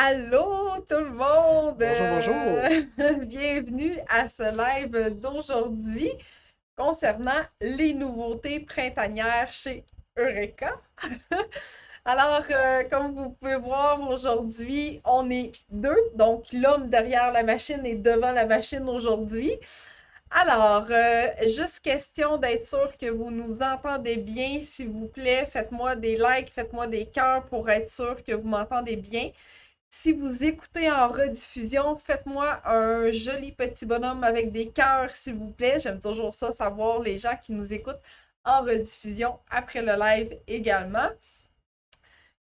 Allô tout le monde! Bonjour, bonjour. Bienvenue à ce live d'aujourd'hui concernant les nouveautés printanières chez Eureka. Alors, comme vous pouvez voir aujourd'hui, on est deux, donc l'homme derrière la machine est devant la machine aujourd'hui. Alors, juste question d'être sûr que vous nous entendez bien, s'il vous plaît. Faites-moi des likes, faites-moi des cœurs pour être sûr que vous m'entendez bien. Si vous écoutez en rediffusion, faites-moi un joli petit bonhomme avec des cœurs, s'il vous plaît. J'aime toujours ça, savoir les gens qui nous écoutent en rediffusion après le live également.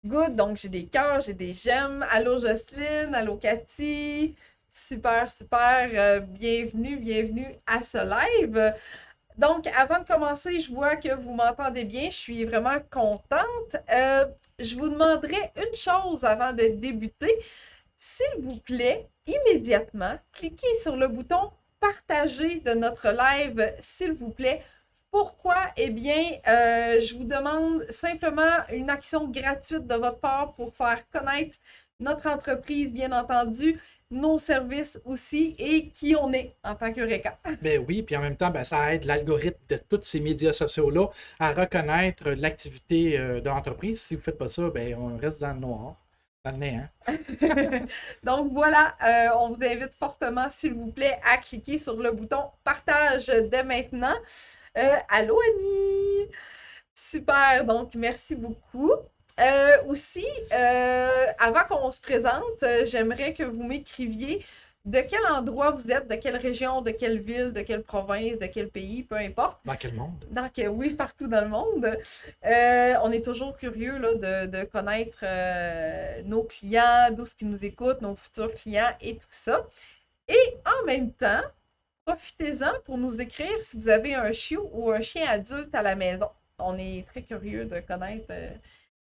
Good, donc j'ai des cœurs, j'ai des j'aime. Allô Jocelyne, allô Cathy. Super, super. Bienvenue à ce live. Donc, avant de commencer, je vois que vous m'entendez bien. Je suis vraiment contente. Je vous demanderai une chose avant de débuter. S'il vous plaît, immédiatement, cliquez sur le bouton partager de notre live, s'il vous plaît. Pourquoi? Eh bien, je vous demande simplement une action gratuite de votre part pour faire connaître notre entreprise, bien entendu, nos services aussi et qui on est en tant qu'Eureka. Ben oui, puis en même temps, ben, ça aide l'algorithme de tous ces médias sociaux-là à reconnaître l'activité de l'entreprise. Si vous ne faites pas ça, ben, on reste dans le noir, dans le néant. Donc voilà, on vous invite fortement, s'il vous plaît, à cliquer sur le bouton partage dès maintenant. Allô Annie! Super, donc merci beaucoup. Aussi, avant qu'on se présente, j'aimerais que vous m'écriviez de quel endroit vous êtes, de quelle région, de quelle ville, de quelle province, de quel pays, peu importe. Dans quel monde? Donc, oui, partout dans le monde. On est toujours curieux là, de connaître nos clients, d'où ce qu'ils nous écoutent, nos futurs clients et tout ça. Et en même temps, profitez-en pour nous écrire si vous avez un chiot ou un chien adulte à la maison. On est très curieux de connaître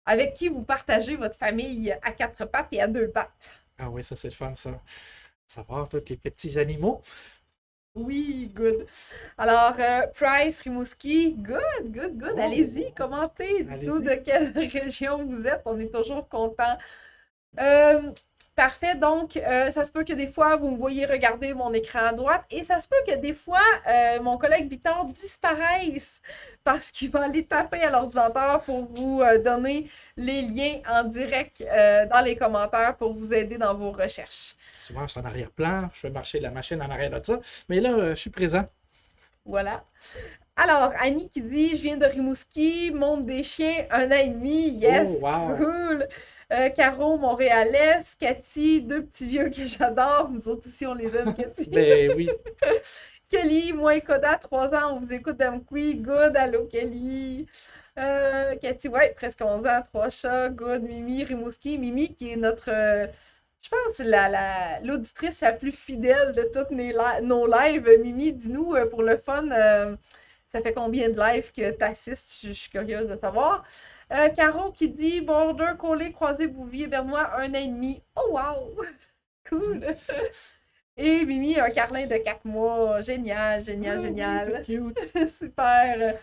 avec qui vous partagez votre famille à quatre pattes et à deux pattes. Ah oui, ça c'est le fun, ça. Savoir tous les petits animaux. Oui, good. Alors, Price, Rimouski, good. Oh, Allez-y, commentez. Dites-nous allez-y. de quelle région vous êtes. On est toujours content. Euh, Parfait. Donc, ça se peut que des fois, vous me voyez regarder mon écran à droite et ça se peut que des fois, mon collègue Victor disparaisse parce qu'il va aller taper à l'ordinateur pour vous donner les liens en direct dans les commentaires pour vous aider dans vos recherches. Souvent, je suis en arrière-plan, je fais marcher la machine en arrière de ça. Mais là, je suis présent. Voilà. Alors, Annie qui dit, je viens de Rimouski, monde des chiens, 1 an et demi, Oh, yes, wow! cool. Caro, Montréalaise, Cathy, deux petits vieux que j'adore, nous autres aussi on les aime, Cathy. Ben oui. Kelly, moi et Koda, 3 ans, on vous écoute d'Amqui, good, allô Kelly. Cathy, ouais, presque 11 ans, trois chats, good, Mimi, Rimouski, Mimi qui est notre, je pense, l'auditrice la plus fidèle de toutes nos lives. Mimi, dis-nous, pour le fun, ça fait combien de lives que tu assistes? Je suis curieuse de savoir. Caro qui dit Border, Collé, Croisé, Bouvier, Bernois, 1 an et demi. Oh wow! Cool! Et Mimi, un carlin de 4 mois. Génial, génial, Ah oui, tout génial. cute. Super.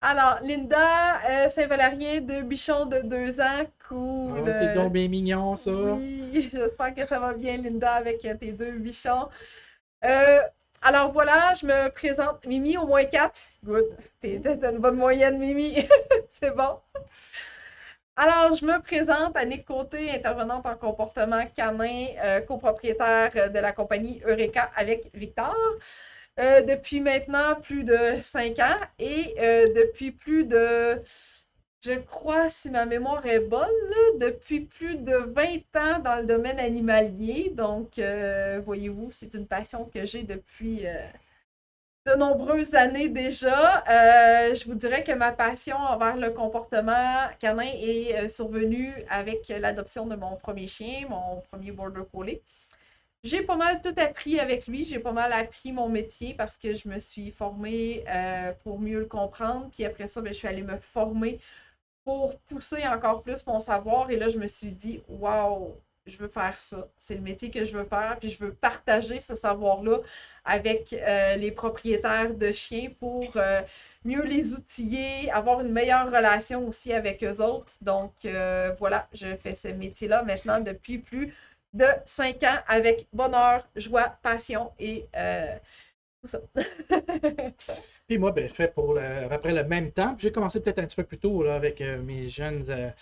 Alors, Linda, Saint-Valérien, deux bichons de 2 ans. Cool. Ah, c'est donc bien mignon, ça. Oui, j'espère que ça va bien, Linda, avec tes deux bichons. Euh, alors voilà, je me présente. Mimi, au moins 4. Good. T'as une bonne moyenne, Mimi. C'est bon. Alors, je me présente, Annick Côté, intervenante en comportement canin, copropriétaire de la compagnie Eureka avec Victor, depuis maintenant plus de 5 ans et depuis plus de, je crois, si ma mémoire est bonne, là, depuis plus de 20 ans dans le domaine animalier. Donc, voyez-vous, c'est une passion que j'ai depuis de nombreuses années déjà. Je vous dirais que ma passion envers le comportement canin est survenue avec l'adoption de mon premier chien, mon premier Border Collie. J'ai pas mal tout appris avec lui. J'ai pas mal appris mon métier parce que je me suis formée pour mieux le comprendre. Puis après ça, ben, je suis allée me former pour pousser encore plus mon savoir. Et là, je me suis dit, waouh, je veux faire ça. C'est le métier que je veux faire, puis je veux partager ce savoir-là avec les propriétaires de chiens pour mieux les outiller, avoir une meilleure relation aussi avec eux autres. Donc, voilà, je fais ce métier-là maintenant depuis plus de 5 ans avec bonheur, joie, passion et tout ça. Puis moi, ben, je fais pour à peu près le même temps. Puis j'ai commencé peut-être un petit peu plus tôt là, avec mes jeunes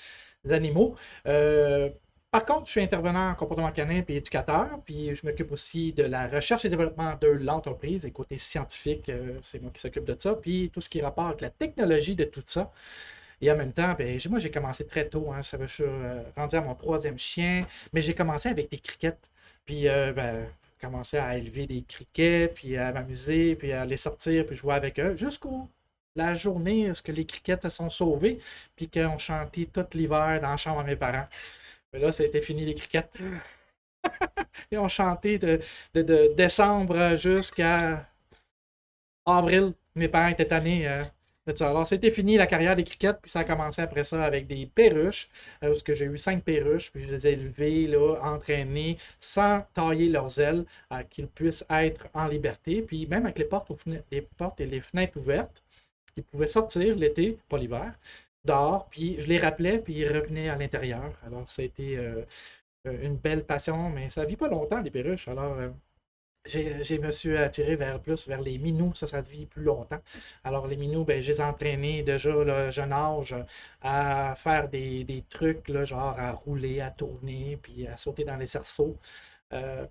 animaux. Euh, Par contre, je suis intervenant en comportement canin et éducateur, puis je m'occupe aussi de la recherche et développement de l'entreprise. Et côté scientifique, c'est moi qui s'occupe de ça, puis tout ce qui est rapport avec la technologie de tout ça. Et en même temps, ben, moi, j'ai commencé très tôt. Hein, je suis rendu à mon troisième chien, mais j'ai commencé avec des criquettes. Puis, ben, commencé à élever des criquets, puis à m'amuser, puis à les sortir, puis jouer avec eux, jusqu'au la journée où ce que les criquettes se sont sauvées, puis qu'on chantait tout l'hiver dans la chambre à mes parents. Mais là, ça a été fini les criquettes. Et on chantait de décembre jusqu'à avril. Mes parents étaient tannés de ça. Alors, c'était fini la carrière des criquettes, puis ça a commencé après ça avec des perruches, parce que j'ai eu 5 perruches, puis je les ai élevées, là, entraînées, sans tailler leurs ailes, qu'ils puissent être en liberté, puis même avec les portes et les fenêtres ouvertes, ils pouvaient sortir l'été, pas l'hiver, dehors, puis je les rappelais, puis ils revenaient à l'intérieur. Alors, ça a été une belle passion, mais ça vit pas longtemps, les perruches. Alors, je me suis attiré vers les minous, ça vit plus longtemps. Alors, les minous, ben, je les ai entraînés déjà le jeune âge à faire des trucs, là, genre à rouler, à tourner, puis à sauter dans les cerceaux.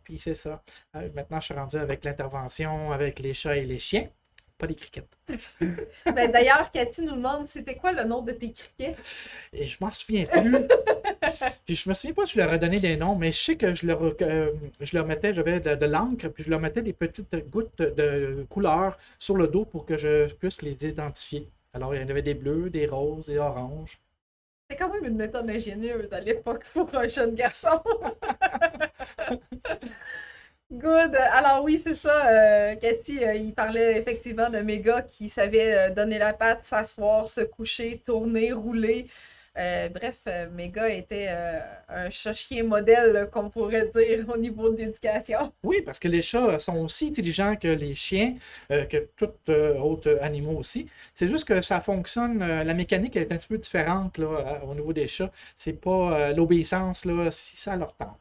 Puis c'est ça. Maintenant, je suis rendu avec l'intervention avec les chats et les chiens, pas les criquettes. Ben, d'ailleurs, Cathy nous demande c'était quoi le nom de tes criquets? Et je m'en souviens plus. Puis je me souviens pas si je leur ai donné des noms, mais je sais que je leur mettais, j'avais de l'encre, puis je leur mettais des petites gouttes de couleur sur le dos pour que je puisse les identifier. Alors, il y en avait des bleus, des roses, des oranges. C'est quand même une méthode ingénieuse à l'époque pour un jeune garçon. Good. Alors oui, c'est ça. Cathy, il parlait effectivement de mes gars qui savaient donner la patte, s'asseoir, se coucher, tourner, rouler. Bref, mes gars étaient un chat-chien modèle, là, qu'on pourrait dire au niveau de l'éducation. Oui, parce que les chats sont aussi intelligents que les chiens, que tous autres animaux aussi. C'est juste que ça fonctionne, la mécanique est un petit peu différente là, au niveau des chats. C'est pas l'obéissance là, si ça leur tente.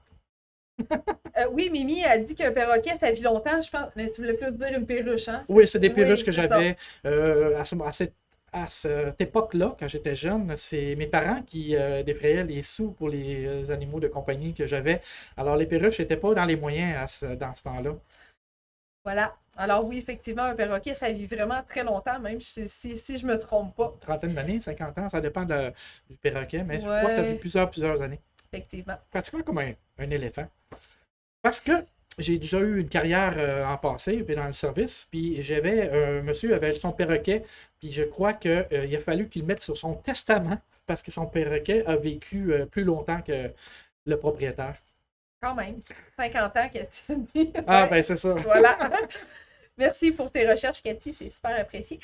Oui, Mimi a dit qu'un perroquet, ça vit longtemps, je pense. Mais tu voulais plus dire une perruche, hein? Oui, c'est des perruches Oui, que c'est ça. j'avais à cette époque-là, quand j'étais jeune. C'est mes parents qui défrayaient les sous pour les animaux de compagnie que j'avais. Alors, les perruches n'étaient pas dans les moyens dans ce temps-là. Voilà. Alors oui, effectivement, un perroquet, ça vit vraiment très longtemps, même si je me trompe pas. Trentaine d'années, 50 ans, ça dépend du perroquet, mais je crois que ça vit Ouais, plusieurs années. effectivement. Pratiquement comme un éléphant. Parce que j'ai déjà eu une carrière en passé, puis dans le service, puis j'avais un monsieur avait son perroquet, puis je crois qu'il a fallu qu'il le mette sur son testament parce que son perroquet a vécu plus longtemps que le propriétaire. Quand même. 50 ans, Cathy a dit. Ah, Ouais, ben c'est ça. voilà. Merci pour tes recherches, Cathy, c'est super apprécié.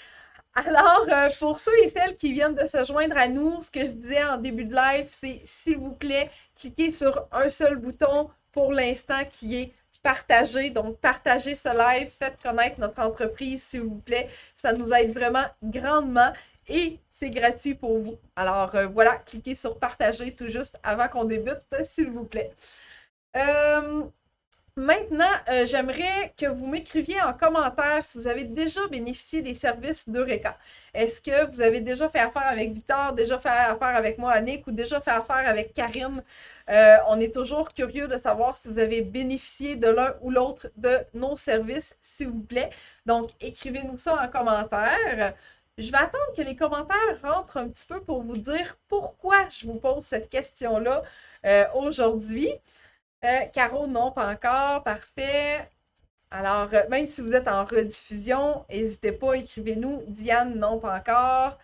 Alors, pour ceux et celles qui viennent de se joindre à nous, ce que je disais en début de live, c'est s'il vous plaît, cliquez sur un seul bouton pour l'instant qui est partager. Donc, partagez ce live, faites connaître notre entreprise, s'il vous plaît. Ça nous aide vraiment grandement et c'est gratuit pour vous. Alors, voilà, cliquez sur partager tout juste avant qu'on débute, s'il vous plaît. Euh, Maintenant, j'aimerais que vous m'écriviez en commentaire si vous avez déjà bénéficié des services d'Eureka. Est-ce que vous avez déjà fait affaire avec Victor, déjà fait affaire avec moi, Annick, ou déjà fait affaire avec Karine? On est toujours curieux de savoir si vous avez bénéficié de l'un ou l'autre de nos services, s'il vous plaît. Donc, écrivez-nous ça en commentaire. Je vais attendre que les commentaires rentrent un petit peu pour vous dire pourquoi je vous pose cette question-là aujourd'hui. Caro, non, pas encore. Parfait. Alors, même si vous êtes en rediffusion, n'hésitez pas, écrivez-nous. Diane, non, pas encore.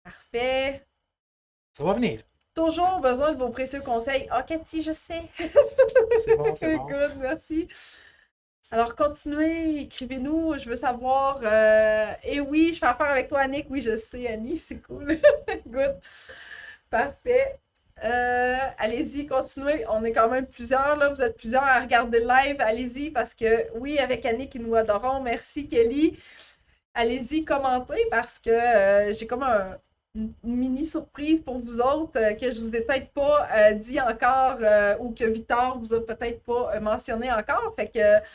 Parfait. Ça va venir. Toujours besoin de vos précieux conseils. Ah, Cathy, je sais. C'est bon, c'est bon. Good, merci. Alors, continuez, écrivez-nous, je veux savoir. Et oui, je fais affaire avec toi, Annick. Oui, je sais, Annie, c'est cool. Good. Parfait. Allez-y, continuez. On est quand même plusieurs, là. Vous êtes plusieurs à regarder le live. Allez-y, parce que oui, avec Annick et nous adorons. Merci, Kelly. Allez-y, commentez parce que j'ai comme une mini surprise pour vous autres que je vous ai peut-être pas dit encore ou que Victor vous a peut-être pas mentionné encore. Fait que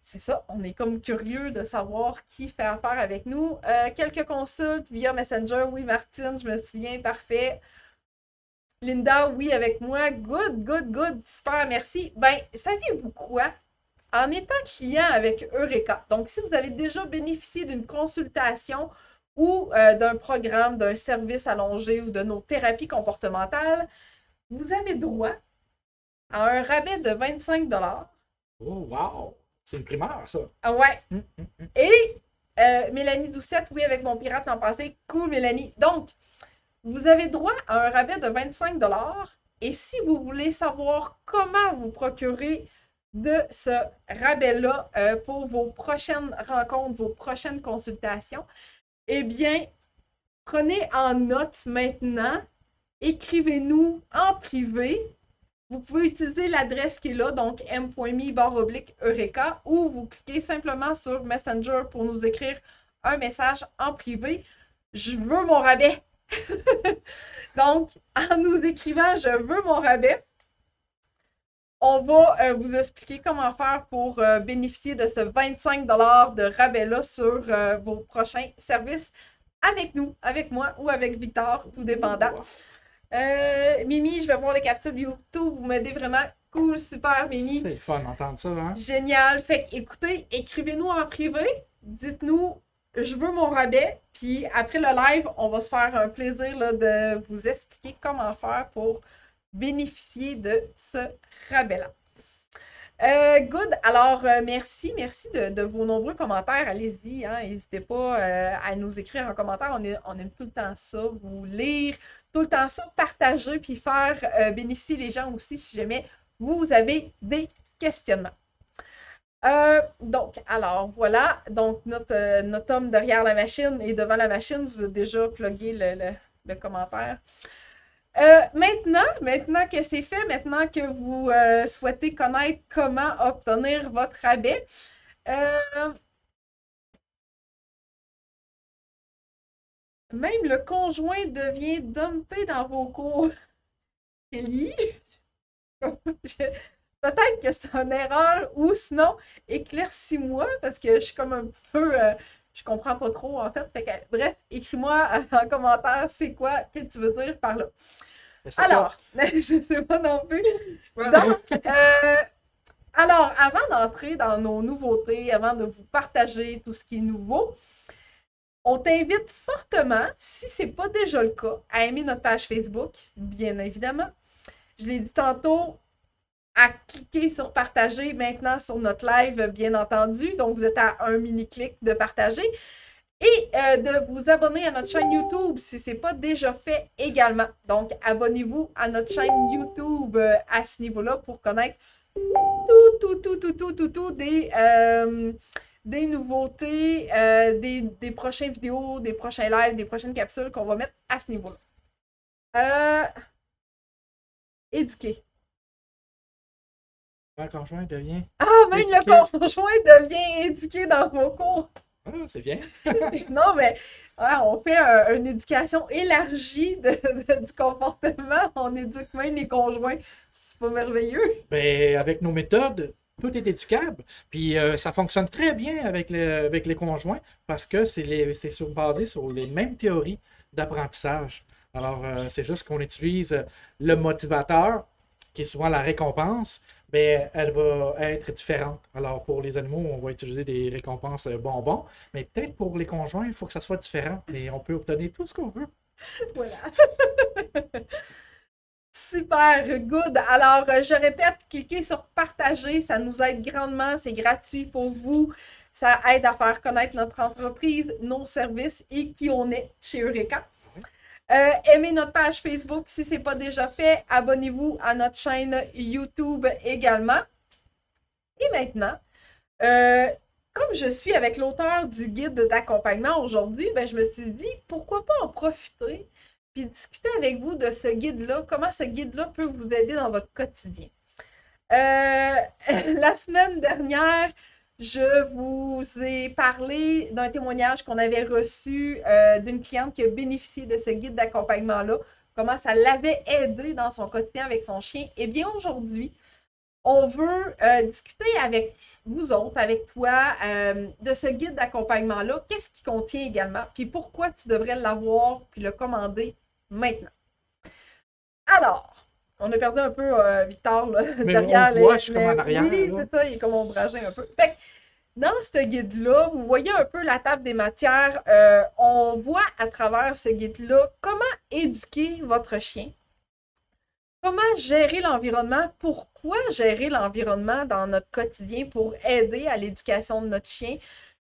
c'est ça, on est comme curieux de savoir qui fait affaire avec nous. Quelques consultes via Messenger. Oui, Martine, je me souviens, parfait. Linda, oui, avec moi. Good, good, good. Super, merci. Ben, saviez-vous quoi? En étant client avec Eureka, donc si vous avez déjà bénéficié d'une consultation ou d'un programme, d'un service allongé ou de nos thérapies comportementales, vous avez droit à un rabais de 25 $. Oh, wow! C'est une primeur, ça. Ah ouais. Hum, hum, hum. Et Mélanie Doucette, oui, avec mon pirate l'an passé. Cool, Mélanie. Donc, vous avez droit à un rabais de 25 $. Et si vous voulez savoir comment vous procurer de ce rabais-là pour vos prochaines rencontres, vos prochaines consultations, eh bien, prenez en note maintenant, écrivez-nous en privé. Vous pouvez utiliser l'adresse qui est là, donc m.me/Eureka, ou vous cliquez simplement sur Messenger pour nous écrire un message en privé. Je veux mon rabais. Donc, en nous écrivant je veux mon rabais, on va vous expliquer comment faire pour bénéficier de ce 25 $ de rabais-là sur vos prochains services avec nous, avec moi ou avec Victor, tout dépendant. Mimi, je vais voir les capsules YouTube. Vous m'aidez vraiment. Cool, super, Mimi. C'est fun d'entendre ça, hein? Génial. Fait que, écoutez, écrivez-nous en privé. Dites-nous, je veux mon rabais. Puis après le live, on va se faire un plaisir là, de vous expliquer comment faire pour bénéficier de ce rabais-là. Good. Alors, merci de vos nombreux commentaires. Allez-y, hein, n'hésitez pas à nous écrire en commentaire. On aime tout le temps ça, vous lire, tout le temps ça, partager, puis faire bénéficier les gens aussi si jamais vous avez des questionnements. Donc, alors, voilà. Donc, notre homme derrière la machine et devant la machine vous a déjà plugué le commentaire. Maintenant que c'est fait, maintenant que vous souhaitez connaître comment obtenir votre rabais, même le conjoint devient dumpé dans vos cours. Ellie, peut-être que c'est une erreur ou sinon, éclaircis-moi parce que je suis comme un petit peu. Je comprends pas trop en fait. Fait que, bref, écris-moi en commentaire c'est quoi que tu veux dire par là. Alors, je sais pas non plus. Donc, alors, avant d'entrer dans nos nouveautés, avant de vous partager tout ce qui est nouveau, on t'invite fortement, si ce n'est pas déjà le cas, à aimer notre page Facebook, bien évidemment. Je l'ai dit tantôt, à cliquer sur partager maintenant sur notre live, bien entendu. Donc, vous êtes à un mini-clic de partager. Et de vous abonner à notre chaîne YouTube si ce n'est pas déjà fait également. Donc, abonnez-vous à notre chaîne YouTube à ce niveau-là pour connaître tout des nouveautés, des prochaines vidéos, des prochains lives, des prochaines capsules qu'on va mettre à ce niveau-là. Éduquer. Le conjoint devient. Ah, même éduqué. Le conjoint devient éduqué dans vos cours. Ah, c'est bien. Non, mais on fait une éducation élargie du comportement. On éduque même les conjoints. C'est pas merveilleux? Ben, avec nos méthodes, tout est éducable. Puis ça fonctionne très bien avec les conjoints parce que c'est basé sur les mêmes théories d'apprentissage. Alors, c'est juste qu'on utilise le motivateur, qui est souvent la récompense, ben, elle va être différente. Alors, pour les animaux, on va utiliser des récompenses bonbons, mais peut-être pour les conjoints, il faut que ça soit différent et on peut obtenir tout ce qu'on veut. Voilà. Super, good. Alors, je répète, cliquez sur partager, ça nous aide grandement, c'est gratuit pour vous. Ça aide à faire connaître notre entreprise, nos services et qui on est chez Eureka. Aimez notre page Facebook si ce n'est pas déjà fait. Abonnez-vous à notre chaîne YouTube également. Et maintenant, comme je suis avec l'auteur du guide d'accompagnement aujourd'hui, ben, je me suis dit, pourquoi pas en profiter puis discuter avec vous de ce guide-là, comment ce guide-là peut vous aider dans votre quotidien. La semaine dernière, je vous ai parlé d'un témoignage qu'on avait reçu d'une cliente qui a bénéficié de ce guide d'accompagnement-là, comment ça l'avait aidé dans son quotidien avec son chien. Eh bien, aujourd'hui, on veut discuter avec vous autres, avec toi, de ce guide d'accompagnement-là. Qu'est-ce qu'il contient également, puis pourquoi tu devrais l'avoir puis le commander maintenant. Alors, on a perdu un peu Victor là, Mais derrière on les. voit, je suis comme en Mais arrière. oui, Là. c'est ça, il est comme ombragé un peu. Fait que, dans ce guide-là, vous voyez un peu la table des matières. On voit à travers ce guide-là comment éduquer votre chien. Comment gérer l'environnement? Pourquoi gérer l'environnement dans notre quotidien pour aider à l'éducation de notre chien?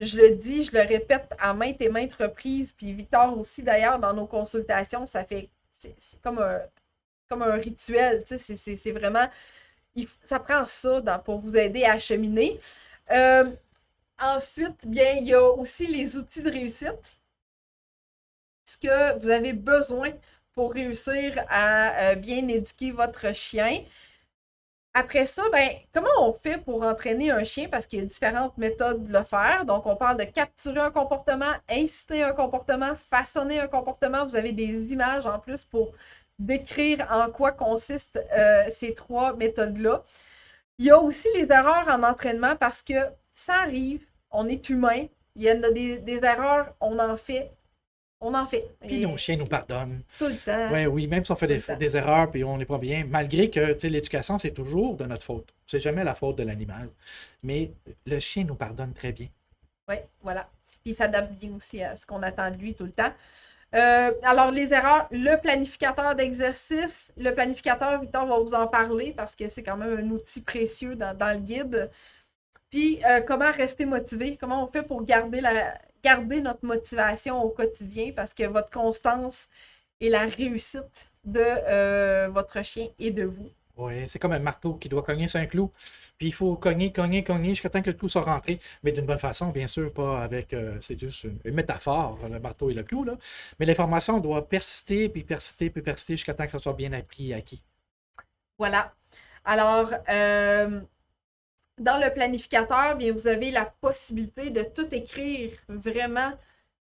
Je le dis, je le répète à maintes et maintes reprises, puis Victor aussi d'ailleurs dans nos consultations, ça fait c'est comme un rituel, tu sais, c'est vraiment, ça prend ça pour vous aider à cheminer. Euh, Ensuite, bien, il y a aussi les outils de réussite, ce que vous avez besoin pour réussir à bien éduquer votre chien. Après ça, ben, comment on fait pour entraîner un chien? Parce qu'il y a différentes méthodes de le faire. Donc, on parle de capturer un comportement, inciter un comportement, façonner un comportement. Vous avez des images en plus pour décrire en quoi consistent ces trois méthodes-là. Il y a aussi les erreurs en entraînement parce que ça arrive, on est humain, il y a des erreurs, on en fait. On en fait. Puis nos chiens nous pardonnent. Tout le temps. Ouais, oui, même si on fait des erreurs puis on n'est pas bien, malgré que l'éducation, c'est toujours de notre faute. C'est jamais la faute de l'animal. Mais le chien nous pardonne très bien. Oui, voilà. Puis il s'adapte bien aussi à ce qu'on attend de lui tout le temps. Alors, les erreurs, le planificateur d'exercice. Le planificateur, Victor va vous en parler parce que c'est quand même un outil précieux dans le guide. Puis, comment rester motivé? Comment on fait pour garder notre motivation au quotidien? Parce que votre constance est la réussite de votre chien et de vous. Oui, c'est comme un marteau qui doit cogner sur un clou. Puis il faut cogner, cogner, cogner jusqu'à temps que le clou soit rentré. Mais d'une bonne façon, bien sûr, pas avec. C'est juste une métaphore, le marteau et le clou, là. Mais l'information doit persister, puis persister, puis persister jusqu'à temps que ça soit bien appris et acquis. Voilà. Alors, dans le planificateur, bien, vous avez la possibilité de tout écrire vraiment.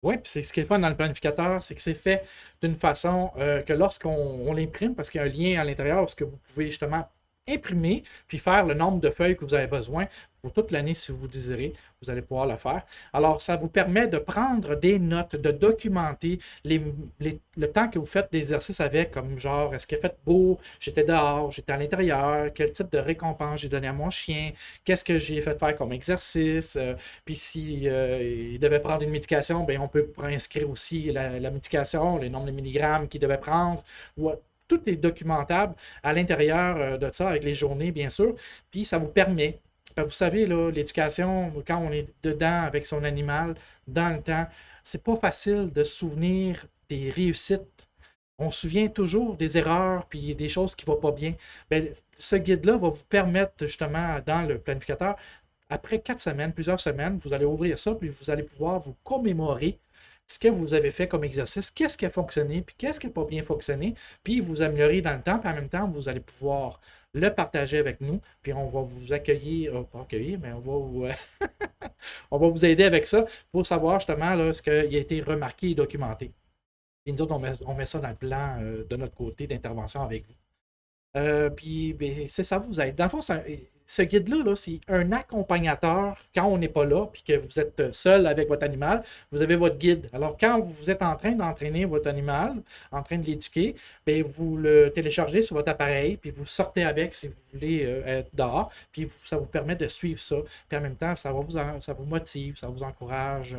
Oui, puis c'est ce qui est fun dans le planificateur, c'est que c'est fait d'une façon que lorsqu'on l'imprime, parce qu'il y a un lien à l'intérieur, parce que vous pouvez justement imprimer, puis faire le nombre de feuilles que vous avez besoin pour toute l'année si vous désirez, vous allez pouvoir le faire. Alors, ça vous permet de prendre des notes, de documenter le temps que vous faites d'exercice avec, comme genre, est-ce qu'il a fait beau, j'étais dehors, j'étais à l'intérieur, quel type de récompense j'ai donné à mon chien, qu'est-ce que j'ai fait faire comme exercice, puis si il devait prendre une médication, bien, on peut inscrire aussi la médication, le nombre de milligrammes qu'il devait prendre, ou tout est documentable à l'intérieur de ça, avec les journées, bien sûr. Puis ça vous permet, vous savez, l'éducation, quand on est dedans avec son animal, dans le temps, c'est pas facile de se souvenir des réussites. On se souvient toujours des erreurs puis des choses qui ne vont pas bien. Bien, ce guide-là va vous permettre, justement, dans le planificateur, après 4 semaines, plusieurs semaines, vous allez ouvrir ça, puis vous allez pouvoir vous commémorer ce que vous avez fait comme exercice, qu'est-ce qui a fonctionné, puis qu'est-ce qui n'a pas bien fonctionné, puis vous améliorer dans le temps, puis en même temps, vous allez pouvoir le partager avec nous, puis on va vous accueillir, pas accueillir, mais on va vous, on va vous aider avec ça pour savoir justement là, ce qui a été remarqué et documenté. Et nous autres, on met ça dans le plan de notre côté d'intervention avec vous. Puis ben, c'est ça vous aide. Dans le fond, ce guide-là, là, c'est un accompagnateur quand on n'est pas là, puis que vous êtes seul avec votre animal, vous avez votre guide. Alors, quand vous êtes en train d'entraîner votre animal, en train de l'éduquer, bien, vous le téléchargez sur votre appareil, puis vous sortez avec si vous voulez être dehors, puis ça vous permet de suivre ça. Puis en même temps, ça vous motive, ça vous encourage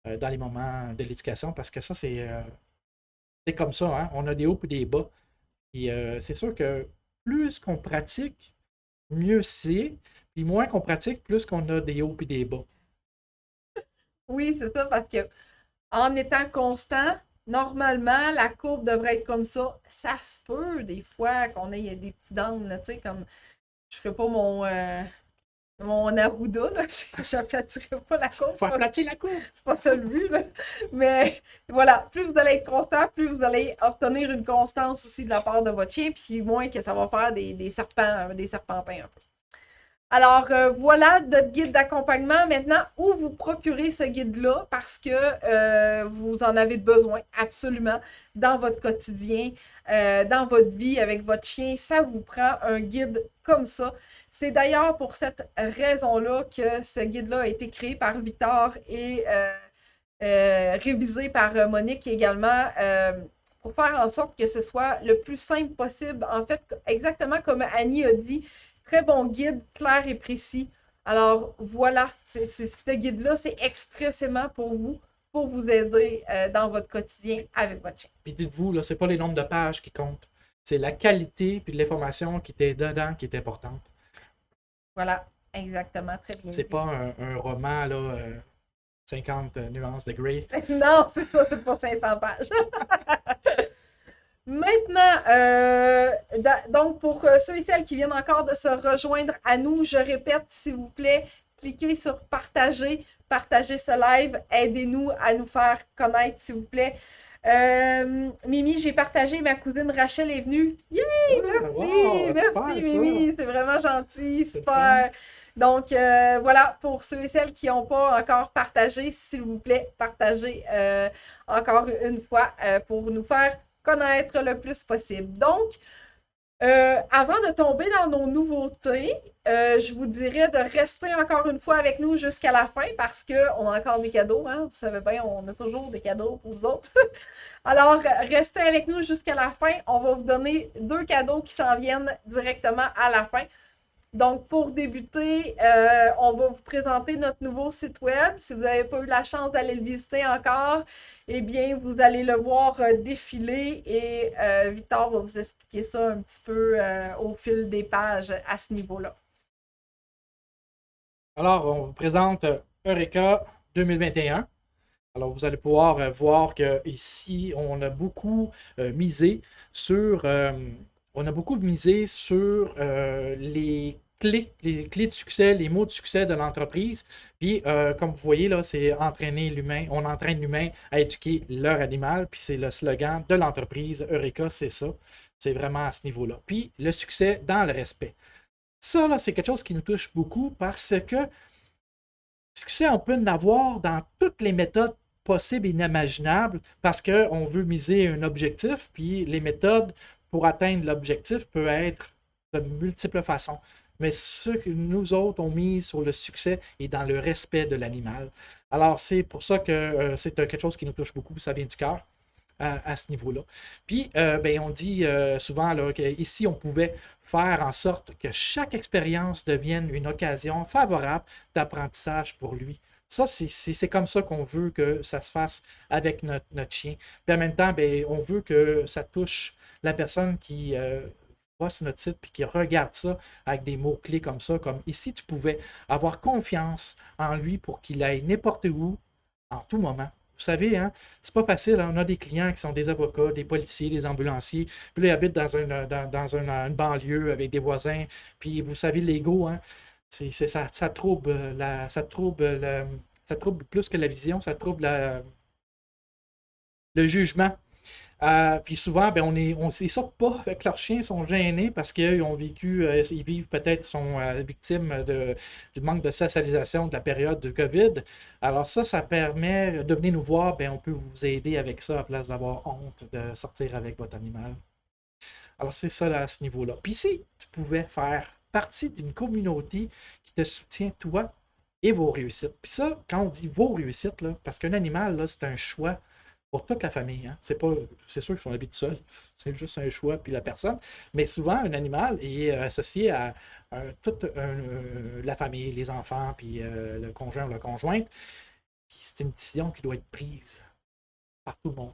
dans les moments de l'éducation, parce que ça, c'est comme ça, hein? On a des hauts et des bas. Puis c'est sûr que plus qu'on pratique, mieux c'est. Puis moins qu'on pratique, plus qu'on a des hauts et des bas. Oui, c'est ça, parce que en étant constant, normalement, la courbe devrait être comme ça. Ça se peut, des fois, qu'on ait des petits downs, là, tu sais, comme je ferai pas mon Arruda, là, j'applatirai pas la courbe. Faut aplatir la courbe. C'est pas ça le but, là. Mais voilà, plus vous allez être constant, plus vous allez obtenir une constance aussi de la part de votre chien, puis moins que ça va faire des serpents, des serpentins un peu. Alors, voilà notre guide d'accompagnement. Maintenant, où vous procurez ce guide-là parce que vous en avez besoin absolument dans votre quotidien, dans votre vie avec votre chien. Ça vous prend un guide comme ça. C'est d'ailleurs pour cette raison-là que ce guide-là a été créé par Victor et révisé par Monique également. Pour faire en sorte que ce soit le plus simple possible. En fait, exactement comme Annie a dit, très bon guide, clair et précis. Alors voilà, ce guide-là, c'est expressément pour vous aider dans votre quotidien avec votre chien. Puis dites-vous, là, c'est pas les nombres de pages qui comptent. C'est la qualité puis de l'information qui était dedans qui est importante. Voilà, exactement, très bien C'est dit. pas un roman, là, 50 nuances de Grey. Non, c'est ça, c'est pas 500 pages. Maintenant, donc pour ceux et celles qui viennent encore de se rejoindre à nous, je répète, s'il vous plaît, cliquez sur partager, partagez ce live, aidez-nous à nous faire connaître, s'il vous plaît. Mimi, j'ai partagé, ma cousine Rachel est venue. Yay! Merci, Wow, merci super, Mimi, c'est vraiment gentil, super. Donc voilà, pour ceux et celles qui n'ont pas encore partagé, s'il vous plaît, partagez encore une fois pour nous faire connaître le plus possible. Donc, avant de tomber dans nos nouveautés, je vous dirais de rester encore une fois avec nous jusqu'à la fin parce qu'on a encore des cadeaux. Hein? Vous savez bien, on a toujours des cadeaux pour vous autres. Alors, restez avec nous jusqu'à la fin. On va vous donner 2 cadeaux qui s'en viennent directement à la fin. Donc, pour débuter, on va vous présenter notre nouveau site web. Si vous n'avez pas eu la chance d'aller le visiter encore, eh bien, vous allez le voir défiler et Victor va vous expliquer ça un petit peu au fil des pages à ce niveau-là. Alors, on vous présente Eureka 2021. Alors, vous allez pouvoir voir qu'ici, on a beaucoup misé sur, les clés de succès, les mots de succès de l'entreprise. Puis, comme vous voyez, là, c'est entraîner l'humain. On entraîne l'humain à éduquer leur animal. Puis, c'est le slogan de l'entreprise. Eureka, c'est ça. C'est vraiment à ce niveau-là. Puis, le succès dans le respect. Ça, là, c'est quelque chose qui nous touche beaucoup parce que succès, on peut en avoir dans toutes les méthodes possibles et inimaginables parce qu'on veut miser un objectif, puis les méthodes pour atteindre l'objectif peuvent être de multiples façons. Mais ce que nous autres, on mise sur le succès et dans le respect de l'animal. Alors, c'est pour ça que c'est quelque chose qui nous touche beaucoup, ça vient du cœur à ce niveau-là. Puis, ben, on dit souvent qu'ici, on pouvait faire en sorte que chaque expérience devienne une occasion favorable d'apprentissage pour lui. Ça, c'est comme ça qu'on veut que ça se fasse avec notre chien. Puis en même temps, ben, on veut que ça touche la personne qui va sur notre site et qui regarde ça avec des mots-clés comme ça, comme ici, tu pouvais avoir confiance en lui pour qu'il aille n'importe où, en tout moment. Vous savez, hein, c'est pas facile. Hein? On a des clients qui sont des avocats, des policiers, des ambulanciers. Puis là, ils habitent une banlieue avec des voisins. Puis vous savez, l'ego, hein, ça trouble ça trouble plus que la vision, ça trouble le jugement. Puis souvent, ben, ils sortent pas avec leurs chiens, ils sont gênés parce qu'ils ont vécu, ils vivent peut-être, sont victimes du manque de socialisation de la période de COVID. Alors ça permet de venir nous voir, ben, on peut vous aider avec ça à place d'avoir honte de sortir avec votre animal. Alors c'est ça là, à ce niveau-là. Puis si tu pouvais faire partie d'une communauté qui te soutient toi et vos réussites. Puis ça, quand on dit vos réussites, là, parce qu'un animal, là, c'est un choix pour toute la famille. Hein. C'est sûr qu'ils sont habités seuls. C'est juste un choix, puis la personne. Mais souvent, un animal est associé à toute la famille, les enfants, puis le conjoint ou la conjointe. Puis c'est une décision qui doit être prise par tout le monde.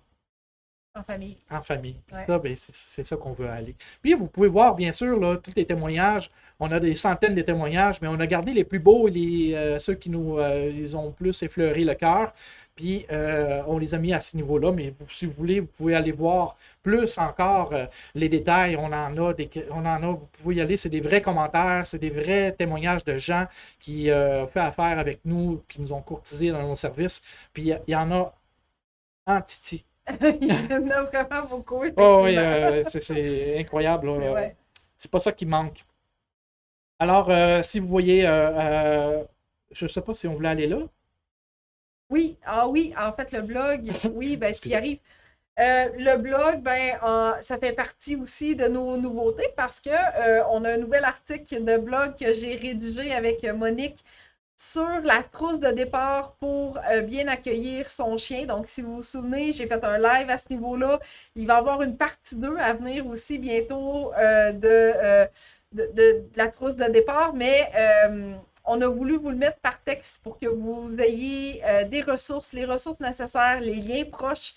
En famille. En famille. Puis Ouais. ça, ben, c'est ça qu'on veut aller. Puis vous pouvez voir, bien sûr, là, tous les témoignages. On a des centaines de témoignages, mais on a gardé les plus beaux et ceux qui nous ils ont plus effleuré le cœur. Puis on les a mis à ce niveau-là, mais si vous voulez, vous pouvez aller voir plus encore les détails. Vous pouvez y aller. C'est des vrais commentaires, c'est des vrais témoignages de gens qui ont fait affaire avec nous, qui nous ont courtisés dans nos services. Puis il y en a en titi. Il y en a vraiment beaucoup, Oh, oui, effectivement. c'est incroyable, là. Mais ouais. C'est pas ça qui manque. Alors, si vous voyez, je sais pas si on voulait aller là. Oui, oui, en fait, le blog, oui, ben, tu y Excusez. arrives. Le blog, ben, ça fait partie aussi de nos nouveautés parce que on a un nouvel article de blog que j'ai rédigé avec Monique sur la trousse de départ pour bien accueillir son chien. Donc, si vous vous souvenez, j'ai fait un live à ce niveau-là. Il va y avoir une partie 2 à venir aussi bientôt de la trousse de départ, mais on a voulu vous le mettre par texte pour que vous ayez des ressources, les ressources nécessaires, les liens proches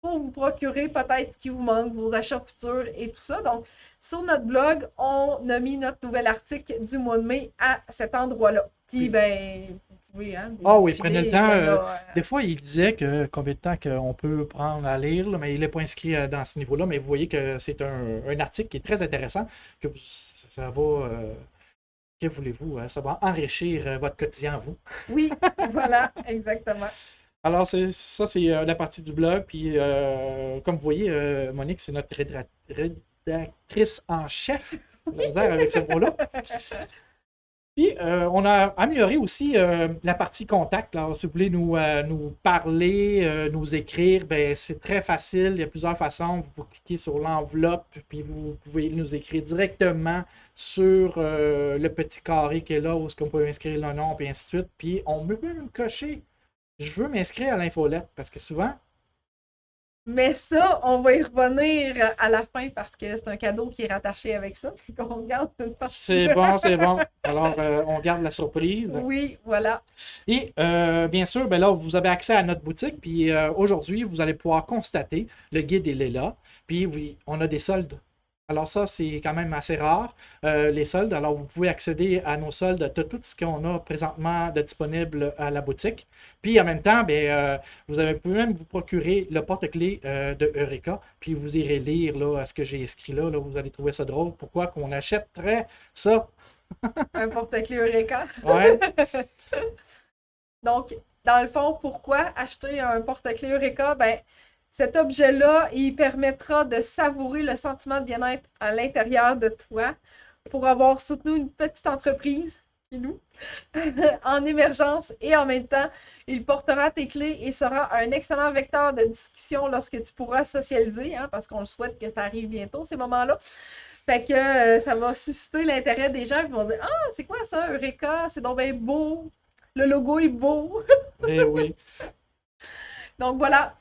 pour vous procurer peut-être ce qui vous manque, vos achats futurs et tout ça. Donc, sur notre blog, on a mis notre nouvel article du mois de mai à cet endroit-là. Puis, Oui. ben, vous pouvez, hein, Ah oui, filer, prenez le il y temps. en a. Des fois, il disait que combien de temps qu'on peut prendre à lire, là, mais il n'est pas inscrit dans ce niveau-là. Mais vous voyez que c'est un article qui est très intéressant, ça va, que voulez-vous, hein, ça va enrichir votre quotidien à vous. Oui, voilà, exactement. Alors, ça, c'est la partie du blog. Puis, comme vous voyez, Monique, c'est notre rédactrice en chef. La misère avec ce mot-là. Puis, on a amélioré aussi la partie contact. Alors, si vous voulez nous parler, nous écrire, ben, c'est très facile. Il y a plusieurs façons. Vous cliquez sur l'enveloppe, puis vous pouvez nous écrire directement sur le petit carré qui est là, où est-ce qu'on peut inscrire le nom, puis ainsi de suite. Puis, on peut même cocher. Je veux m'inscrire à l'infolette, parce que souvent, Mais ça, on va y revenir à la fin parce que c'est un cadeau qui est rattaché avec ça. Fait qu'on garde une partie. c'est bon, c'est bon. Alors, on garde la surprise. Oui, voilà. Et bien sûr, ben là, vous avez accès à notre boutique. Puis aujourd'hui, vous allez pouvoir constater, le guide il est là. Puis oui, on a des soldes. Alors ça, c'est quand même assez rare, les soldes. Alors vous pouvez accéder à nos soldes de tout ce qu'on a présentement de disponible à la boutique. Puis en même temps, ben, pouvez même vous procurer le porte-clés de Eureka. Puis vous irez lire là, ce que j'ai écrit là, là. Vous allez trouver ça drôle. Pourquoi qu'on achèterait ça? Un porte-clés Eureka. Ouais. Donc, dans le fond, pourquoi acheter un porte-clés Eureka? Ben, cet objet-là, il permettra de savourer le sentiment de bien-être à l'intérieur de toi pour avoir soutenu une petite entreprise, qui nous, en émergence et en même temps, il portera tes clés et sera un excellent vecteur de discussion lorsque tu pourras socialiser, hein, parce qu'on le souhaite que ça arrive bientôt, ces moments-là. Fait que ça va susciter l'intérêt des gens qui vont dire ah, c'est quoi ça, Eureka? C'est donc bien beau. Le logo est beau. Ben oui. Donc voilà,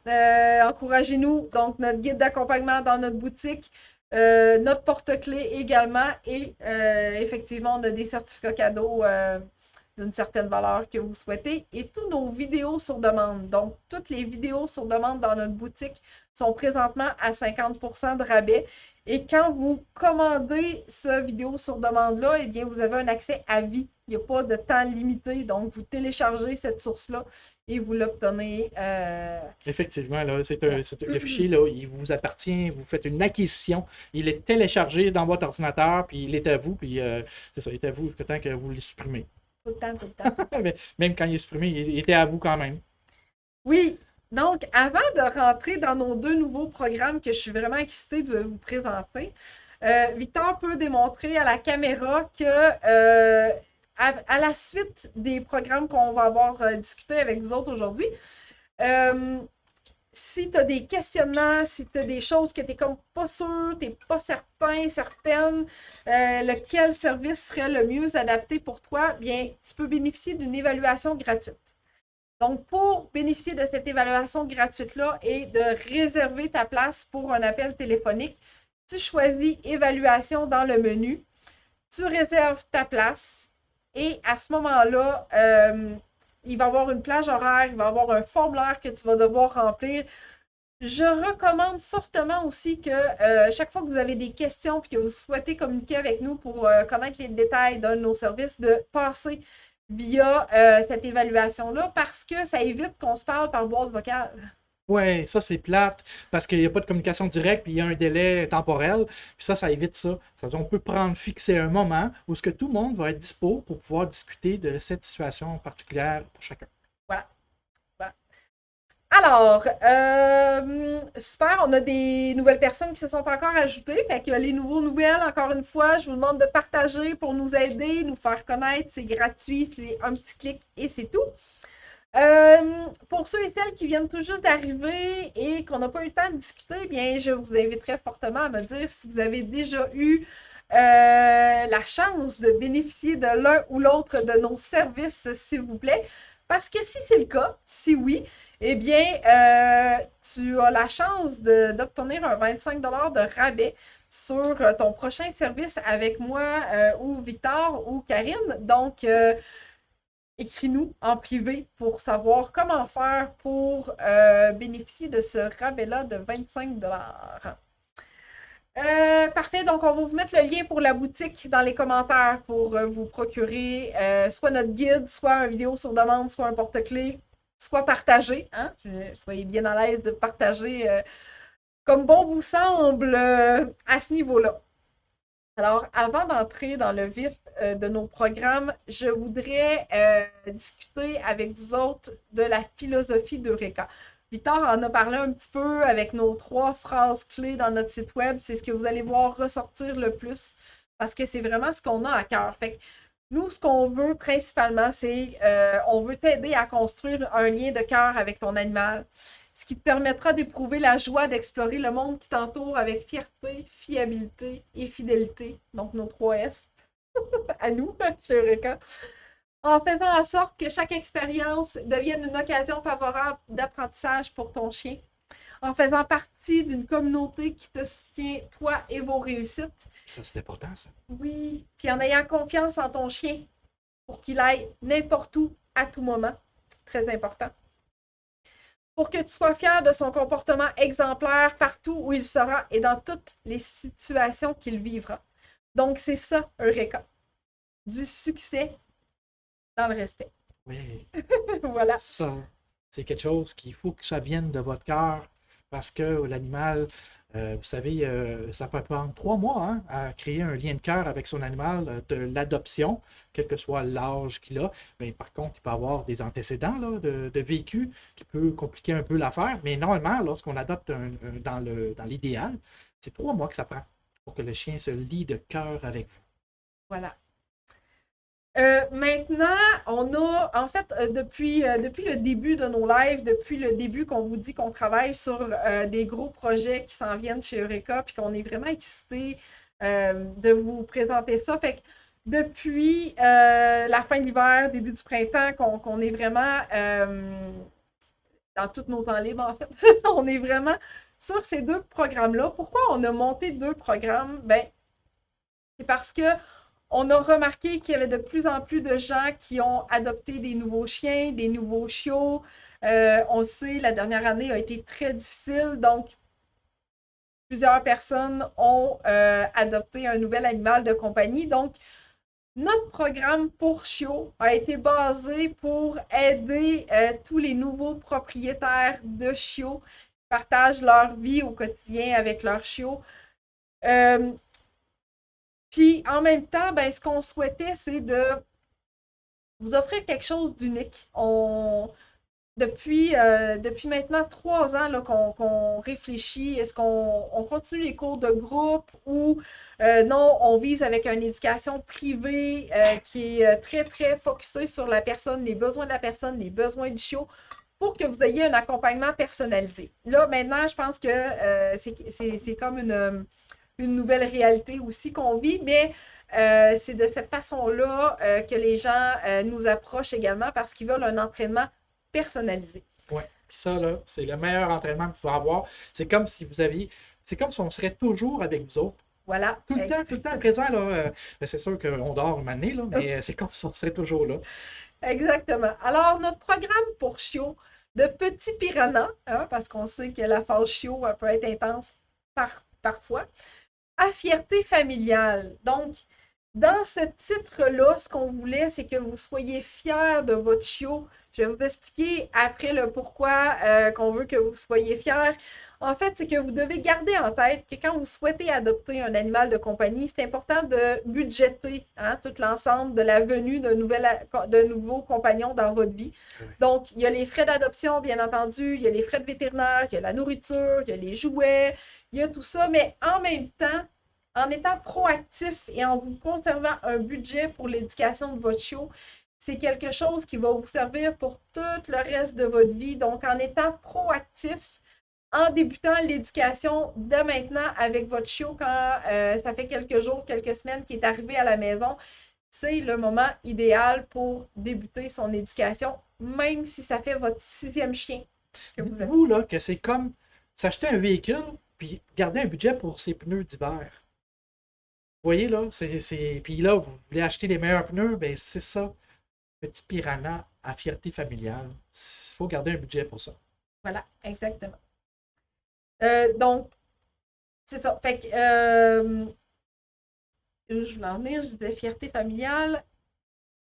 encouragez-nous. Donc notre guide d'accompagnement dans notre boutique, notre porte-clés également et effectivement, on a des certificats cadeaux d'une certaine valeur que vous souhaitez et tous nos vidéos sur demande. Donc toutes les vidéos sur demande dans notre boutique sont présentement à 50% de rabais. Et quand vous commandez ce vidéo sur demande-là, eh bien, vous avez un accès à vie. Il n'y a pas de temps limité. Donc, vous téléchargez cette source-là et vous l'obtenez. Effectivement, là, le fichier, là, il vous appartient, vous faites une acquisition, il est téléchargé dans votre ordinateur, puis il est à vous, puis c'est ça, il est à vous jusqu'à temps que vous le supprimez. Tout le temps, tout le temps. Mais même quand il est supprimé, il était à vous quand même. Oui, donc avant de rentrer dans nos deux nouveaux programmes que je suis vraiment excitée de vous présenter, Victor peut démontrer à la caméra que à la suite des programmes qu'on va avoir discuté avec vous autres aujourd'hui, si tu as des questionnements, si tu as des choses que tu n'es comme pas sûr, tu n'es pas certain, certaine, lequel service serait le mieux adapté pour toi, bien, tu peux bénéficier d'une évaluation gratuite. Donc, pour bénéficier de cette évaluation gratuite-là et de réserver ta place pour un appel téléphonique, tu choisis évaluation dans le menu, tu réserves ta place et à ce moment-là, il va y avoir une plage horaire, il va y avoir un formulaire que tu vas devoir remplir. Je recommande fortement aussi que chaque fois que vous avez des questions et que vous souhaitez communiquer avec nous pour connaître les détails d'un de nos services, de passer via cette évaluation-là parce que ça évite qu'on se parle par boîte vocale. Ouais, ça c'est plate parce qu'il n'y a pas de communication directe puis il y a un délai temporel. Puis ça évite ça. Ça veut dire on peut prendre fixer un moment où ce que tout le monde va être dispo pour pouvoir discuter de cette situation particulière pour chacun. Voilà. Voilà. Alors, super, on a des nouvelles personnes qui se sont encore ajoutées. Fait que les nouvelles, encore une fois, je vous demande de partager pour nous aider, nous faire connaître. C'est gratuit, c'est un petit clic et c'est tout. Pour ceux et celles qui viennent tout juste d'arriver et qu'on n'a pas eu le temps de discuter, bien, je vous inviterai fortement à me dire si vous avez déjà eu la chance de bénéficier de l'un ou l'autre de nos services, s'il vous plaît. Parce que si c'est le cas, si oui, eh bien, tu as la chance d'obtenir un 25 de rabais sur ton prochain service avec moi ou Victor ou Karine. Donc, écris-nous en privé pour savoir comment faire pour bénéficier de ce rabais-là de 25 parfait, donc on va vous mettre le lien pour la boutique dans les commentaires pour vous procurer soit notre guide, soit une vidéo sur demande, soit un porte-clés, soit partagé. Hein? Soyez bien à l'aise de partager comme bon vous semble à ce niveau-là. Alors, avant d'entrer dans le vif de nos programmes, je voudrais discuter avec vous autres de la philosophie d'Eureka. Victor en a parlé un petit peu avec nos 3 phrases clés dans notre site web. C'est ce que vous allez voir ressortir le plus parce que c'est vraiment ce qu'on a à cœur. Fait que nous, ce qu'on veut principalement, c'est on veut t'aider à construire un lien de cœur avec ton animal, ce qui te permettra d'éprouver la joie d'explorer le monde qui t'entoure avec fierté, fiabilité et fidélité. Donc, nos 3 F à nous, chez Eureka. En faisant en sorte que chaque expérience devienne une occasion favorable d'apprentissage pour ton chien. En faisant partie d'une communauté qui te soutient, toi et vos réussites. Ça, c'est important, ça. Oui. Puis en ayant confiance en ton chien pour qu'il aille n'importe où, à tout moment. Très important. Pour que tu sois fier de son comportement exemplaire partout où il sera et dans toutes les situations qu'il vivra. Donc, c'est ça, Eureka. Du succès dans le respect. Oui. Voilà. Ça, c'est quelque chose qu'il faut que ça vienne de votre cœur parce que l'animal, vous savez, ça peut prendre 3 mois hein, à créer un lien de cœur avec son animal, de l'adoption, quel que soit l'âge qu'il a. Mais par contre, il peut avoir des antécédents là, de vécu qui peut compliquer un peu l'affaire. Mais normalement, lorsqu'on adopte dans l'idéal, c'est 3 mois que ça prend pour que le chien se lie de cœur avec vous. Voilà. Maintenant, on a, en fait, depuis le début de nos lives, depuis le début qu'on vous dit qu'on travaille sur des gros projets qui s'en viennent chez Eureka, puis qu'on est vraiment excités de vous présenter ça. Fait que depuis la fin de l'hiver, début du printemps, qu'on est vraiment dans tous nos temps libres, en fait, on est vraiment sur ces 2 programmes-là. Pourquoi on a monté 2 programmes? Ben, c'est parce que on a remarqué qu'il y avait de plus en plus de gens qui ont adopté des nouveaux chiens, des nouveaux chiots. On le sait, la dernière année a été très difficile, donc plusieurs personnes ont adopté un nouvel animal de compagnie. Donc, notre programme pour chiots a été basé pour aider tous les nouveaux propriétaires de chiots qui partagent leur vie au quotidien avec leurs chiots. Puis en même temps, ben, ce qu'on souhaitait, c'est de vous offrir quelque chose d'unique. Depuis maintenant 3 ans là, qu'on réfléchit, est-ce qu'on continue les cours de groupe ou non, on vise avec une éducation privée qui est très, très focusée sur la personne, les besoins de la personne, les besoins du chiot, pour que vous ayez un accompagnement personnalisé. Là, maintenant, je pense que c'est comme une nouvelle réalité aussi qu'on vit, mais c'est de cette façon-là que les gens nous approchent également parce qu'ils veulent un entraînement personnalisé. Oui, puis ça, là, c'est le meilleur entraînement que vous pouvez avoir. C'est comme si vous aviez. C'est comme si on serait toujours avec vous autres. Voilà. Tout le temps présent, là. C'est sûr qu'on dort une année, là, mais c'est comme si on serait toujours là. Exactement. Alors, notre programme pour chiots de petits piranhas, hein, parce qu'on sait que la phase chiot peut être intense parfois, à fierté familiale. Donc, Dans ce titre-là, ce qu'on voulait, c'est que vous soyez fiers de votre chiot. Je vais vous expliquer après le pourquoi qu'on veut que vous soyez fiers. En fait, c'est que vous devez garder en tête que quand vous souhaitez adopter un animal de compagnie, c'est important de budgéter tout l'ensemble de la venue de nouveaux compagnons dans votre vie. Oui. Donc, il y a les frais d'adoption, bien entendu, il y a les frais de vétérinaire, il y a la nourriture, il y a les jouets, il y a tout ça, mais en même temps, en étant proactif et en vous conservant un budget pour l'éducation de votre chiot, c'est quelque chose qui va vous servir pour tout le reste de votre vie. Donc, en étant proactif, en débutant l'éducation de maintenant avec votre chiot quand ça fait quelques jours, quelques semaines qu'il est arrivé à la maison, c'est le moment idéal pour débuter son éducation, même si ça fait votre 6e chien que vous avez. Dites-vous là, que c'est comme s'acheter un véhicule puis garder un budget pour ses pneus d'hiver. Vous voyez là, puis là, vous voulez acheter les meilleurs pneus, ben c'est ça. Petit piranha à fierté familiale. Il faut garder un budget pour ça. Voilà, exactement. Donc, c'est ça. Fait que, je voulais en venir, je disais fierté familiale.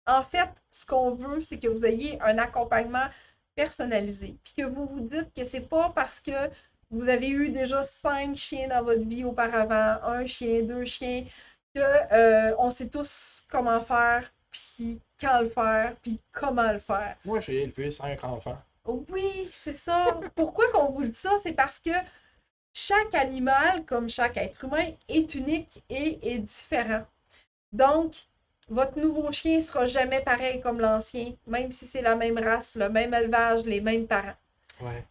En fait, ce qu'on veut, c'est que vous ayez un accompagnement personnalisé. Puis que vous vous dites que c'est pas parce que vous avez eu déjà 5 chiens dans votre vie auparavant, un chien, 2 chiens, que on sait tous comment faire, puis quand le faire, puis comment le faire. Moi, j'ai élevé 5 enfants. Oui, c'est ça. Pourquoi qu'on vous dit ça? C'est parce que chaque animal, comme chaque être humain, est unique et est différent. Donc, votre nouveau chien ne sera jamais pareil comme l'ancien, même si c'est la même race, le même élevage, les mêmes parents. Ouais.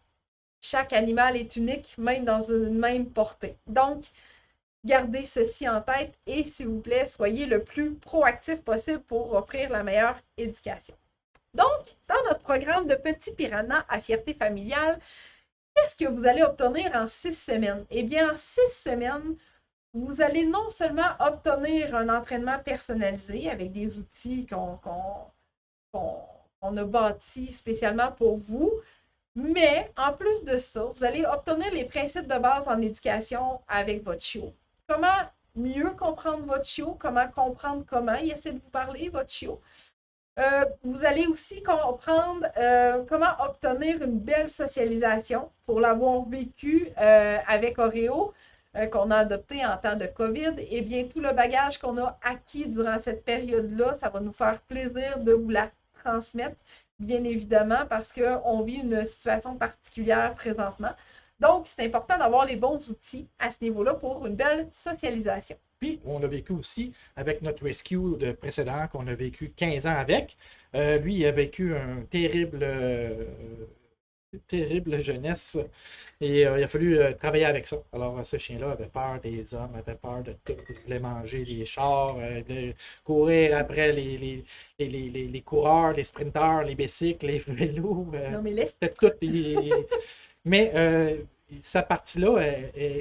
Chaque animal est unique, même dans une même portée. Donc, gardez ceci en tête et, s'il vous plaît, soyez le plus proactif possible pour offrir la meilleure éducation. Donc, dans notre programme de Petit Piranha à fierté familiale, qu'est-ce que vous allez obtenir en 6 semaines? Eh bien, en 6 semaines, vous allez non seulement obtenir un entraînement personnalisé avec des outils qu'on a bâtis spécialement pour vous, mais en plus de ça, vous allez obtenir les principes de base en éducation avec votre chiot. Comment mieux comprendre votre chiot, comment comprendre comment il essaie de vous parler, votre chiot. Vous allez aussi comprendre comment obtenir une belle socialisation pour l'avoir vécu avec Oreo, qu'on a adopté en temps de COVID. Et bien, tout le bagage qu'on a acquis durant cette période-là, ça va nous faire plaisir de vous la transmettre, bien évidemment, parce qu'on vit une situation particulière présentement. Donc, c'est important d'avoir les bons outils à ce niveau-là pour une belle socialisation. Puis, on a vécu aussi avec notre rescue de précédent, qu'on a vécu 15 ans avec. Lui, il a vécu un terrible jeunesse. Et il a fallu travailler avec ça. Alors, ce chien-là avait peur des hommes, avait peur de tout. Il voulait manger les chars, de courir après les coureurs, les sprinteurs, les bicycles, les vélos. Non, mais C'était tout. Mais sa partie-là,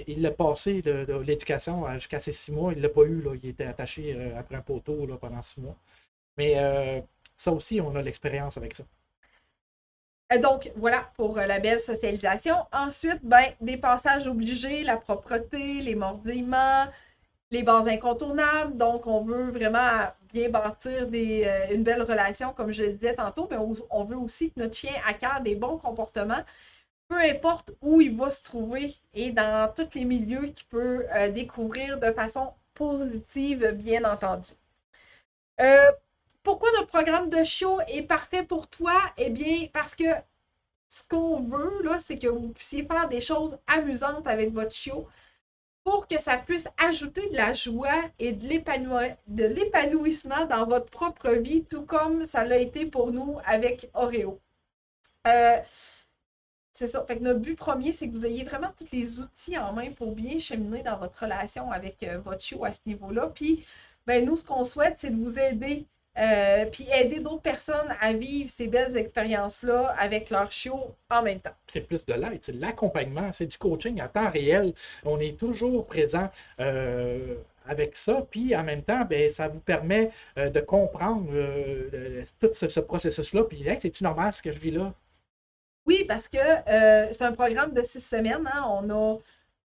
il l'a passé de l'éducation jusqu'à ses 6 mois. Il ne l'a pas eu. Là. Il était attaché après un poteau là, pendant 6 mois. Mais ça aussi, on a l'expérience avec ça. Donc, voilà pour la belle socialisation. Ensuite, ben, des passages obligés, la propreté, les mordillements, les bases incontournables. Donc, on veut vraiment bien bâtir une belle relation, comme je le disais tantôt, mais on veut aussi que notre chien acquiert des bons comportements, peu importe où il va se trouver et dans tous les milieux qu'il peut découvrir de façon positive, bien entendu. Pourquoi notre programme de chiot est parfait pour toi? Eh bien, parce que ce qu'on veut, là, c'est que vous puissiez faire des choses amusantes avec votre chiot pour que ça puisse ajouter de la joie et de l'épanouissement dans votre propre vie, tout comme ça l'a été pour nous avec Oreo. C'est ça. Fait que notre but premier, c'est que vous ayez vraiment tous les outils en main pour bien cheminer dans votre relation avec votre chiot à ce niveau-là. Puis, ben, nous, ce qu'on souhaite, c'est de vous aider puis aider d'autres personnes à vivre ces belles expériences-là avec leur chiot en même temps. C'est plus de l'aide, c'est de l'accompagnement, c'est du coaching à temps réel. On est toujours présent avec ça, puis en même temps, ben, ça vous permet de comprendre tout ce processus-là. Puis, hey, c'est-tu normal ce que je vis là? Oui, parce que c'est un programme de 6 semaines. Hein? On a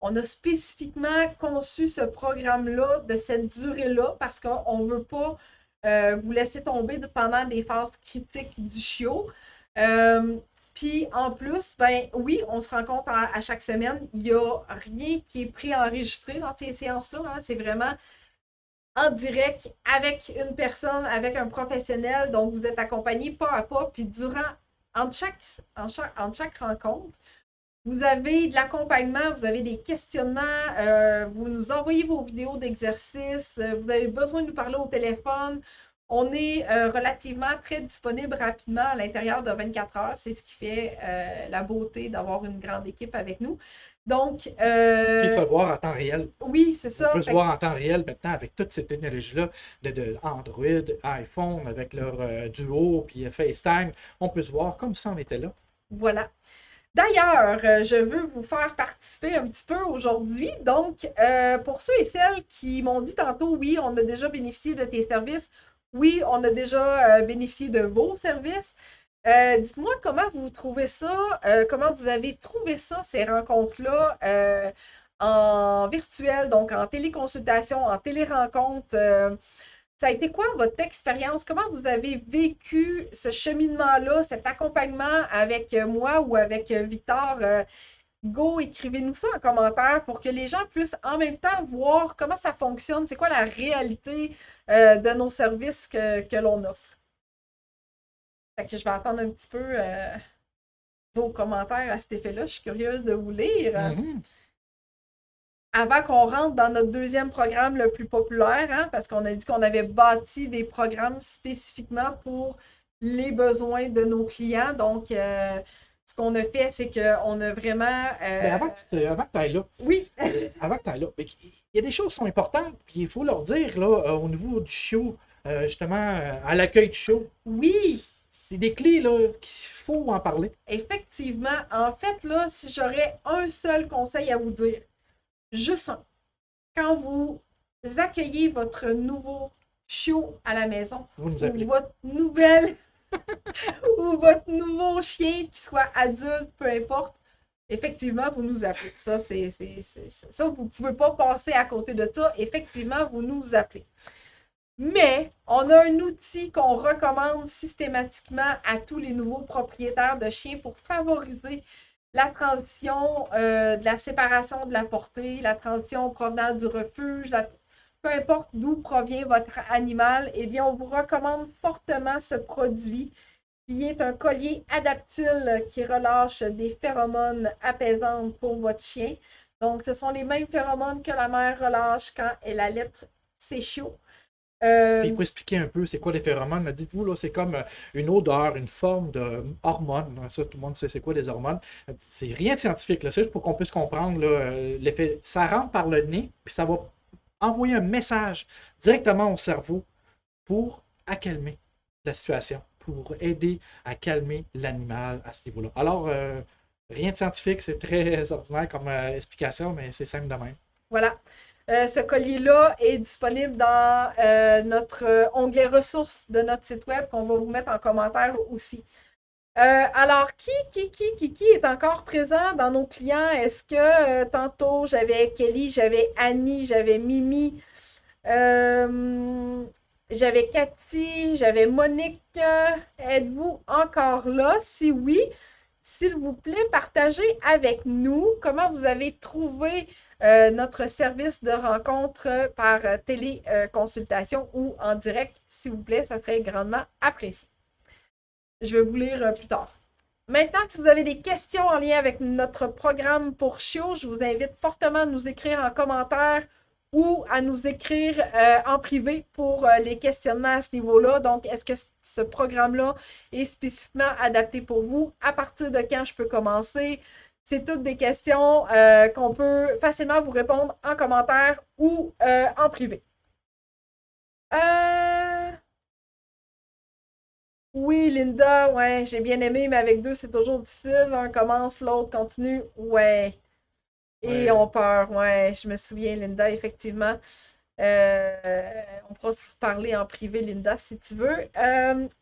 On a spécifiquement conçu ce programme-là de cette durée-là parce qu'on ne veut pas vous laisser tomber pendant des phases critiques du chiot. Puis en plus, ben oui, on se rencontre à chaque semaine. Il n'y a rien qui est préenregistré dans ces séances-là. Hein. C'est vraiment en direct avec une personne, avec un professionnel. Donc, vous êtes accompagné pas à pas. Puis entre chaque rencontre, vous avez de l'accompagnement, vous avez des questionnements, vous nous envoyez vos vidéos d'exercices, vous avez besoin de nous parler au téléphone. On est relativement très disponible rapidement à l'intérieur de 24 heures. C'est ce qui fait la beauté d'avoir une grande équipe avec nous. Donc, Puis se voir en temps réel. Oui, c'est ça. On peut se voir en temps réel maintenant avec toutes ces technologies-là de Android, iPhone, avec leur Duo, puis FaceTime. On peut se voir comme si on était là. Voilà. D'ailleurs, je veux vous faire participer un petit peu aujourd'hui. Donc, pour ceux et celles qui m'ont dit tantôt, oui, on a déjà bénéficié de tes services, oui, on a déjà bénéficié de vos services. Dites-moi comment vous trouvez ça, comment vous avez trouvé ça, ces rencontres-là en virtuel, donc en téléconsultation, en télérencontre. Ça a été quoi votre expérience? Comment vous avez vécu ce cheminement-là, cet accompagnement avec moi ou avec Victor? Go, écrivez-nous ça en commentaire pour que les gens puissent en même temps voir comment ça fonctionne, c'est quoi la réalité de nos services que l'on offre. Fait que je vais attendre un petit peu vos commentaires à cet effet-là. Je suis curieuse de vous lire. Mm-hmm. Avant qu'on rentre dans notre deuxième programme le plus populaire, hein, parce qu'on a dit qu'on avait bâti des programmes spécifiquement pour les besoins de nos clients. Donc, ce qu'on a fait, c'est qu'on a vraiment... Mais avant que tu ailles là, oui. Avant que tu ailles là, il y a des choses qui sont importantes, puis il faut leur dire là, au niveau du show, justement, à l'accueil du show. Oui! C'est des clés là, qu'il faut en parler. Effectivement. En fait, là, si j'aurais un seul conseil à vous dire, juste un. Quand vous accueillez votre nouveau chiot à la maison, vous nous appelez. Ou votre nouvelle ou votre nouveau chien, qui soit adulte, peu importe, effectivement, vous nous appelez. Ça, ça, vous ne pouvez pas passer à côté de ça. Effectivement, vous nous appelez. Mais on a un outil qu'on recommande systématiquement à tous les nouveaux propriétaires de chiens pour favoriser la transition de la séparation de la portée, la transition provenant du refuge, peu importe d'où provient votre animal, eh bien, on vous recommande fortement ce produit qui est un collier adaptile qui relâche des phéromones apaisantes pour votre chien. Donc, ce sont les mêmes phéromones que la mère relâche quand elle allait ses chiots. Puis pour expliquer un peu c'est quoi les phéromones, dites-vous, là, c'est comme une odeur, une forme de hormone. Ça, tout le monde sait c'est quoi les hormones. C'est rien de scientifique, là. C'est juste pour qu'on puisse comprendre l'effet. Ça rentre par le nez, puis ça va envoyer un message directement au cerveau pour accalmer la situation, pour aider à calmer l'animal à ce niveau-là. Alors, rien de scientifique, c'est très ordinaire comme explication, mais c'est simple de même. Voilà. Ce collier-là est disponible dans notre onglet ressources de notre site web qu'on va vous mettre en commentaire aussi. Alors, qui est encore présent dans nos clients? Est-ce que tantôt, j'avais Kelly, j'avais Annie, j'avais Mimi, j'avais Cathy, j'avais Monique. Êtes-vous encore là? Si oui, s'il vous plaît, partagez avec nous comment vous avez trouvé notre service de rencontre par téléconsultation ou en direct, s'il vous plaît, ça serait grandement apprécié. Je vais vous lire plus tard. Maintenant, si vous avez des questions en lien avec notre programme pour chiots, je vous invite fortement à nous écrire en commentaire ou à nous écrire en privé pour les questionnements à ce niveau-là. Donc, est-ce que ce programme-là est spécifiquement adapté pour vous? À partir de quand je peux commencer? C'est toutes des questions qu'on peut facilement vous répondre en commentaire ou en privé. Oui, Linda, ouais, j'ai bien aimé, mais avec deux, c'est toujours difficile. Un commence, l'autre continue. Ouais. Et on peur, ouais. Je me souviens, Linda, effectivement. On pourra se reparler en privé, Linda, si tu veux.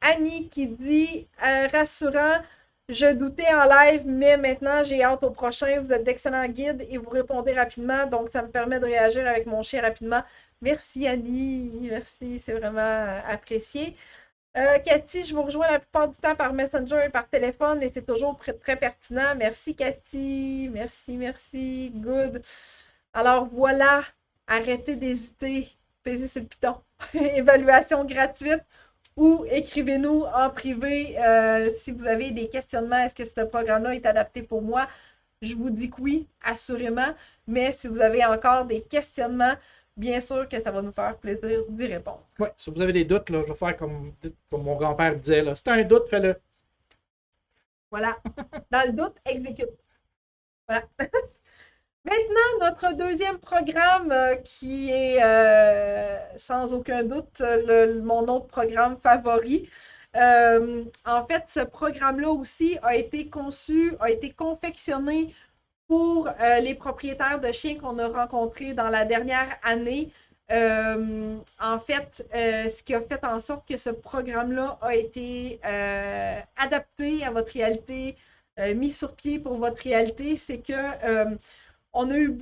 Annie qui dit rassurant, Je doutais en live, mais maintenant, j'ai hâte au prochain. Vous êtes d'excellents guides et vous répondez rapidement, donc ça me permet de réagir avec mon chien rapidement. Merci Annie, merci, c'est vraiment apprécié. Cathy, je vous rejoins la plupart du temps par Messenger et par téléphone et c'est toujours très pertinent. Merci Cathy, merci, good. Alors voilà, arrêtez d'hésiter, pesez sur le piton. Évaluation gratuite ou écrivez-nous en privé si vous avez des questionnements. Est-ce que ce programme-là est adapté pour moi? Je vous dis que oui, assurément. Mais si vous avez encore des questionnements, bien sûr que ça va nous faire plaisir d'y répondre. Oui, si vous avez des doutes, là, je vais faire comme mon grand-père disait. Là. Si tu as un doute, fais-le. Voilà. Dans le doute, exécute. Voilà. Maintenant, notre deuxième programme qui est sans aucun doute mon autre programme favori. En fait, ce programme-là aussi a été conçu, a été confectionné pour les propriétaires de chiens qu'on a rencontrés dans la dernière année. En fait, ce qui a fait en sorte que ce programme-là a été adapté à votre réalité, mis sur pied pour votre réalité, c'est que on a eu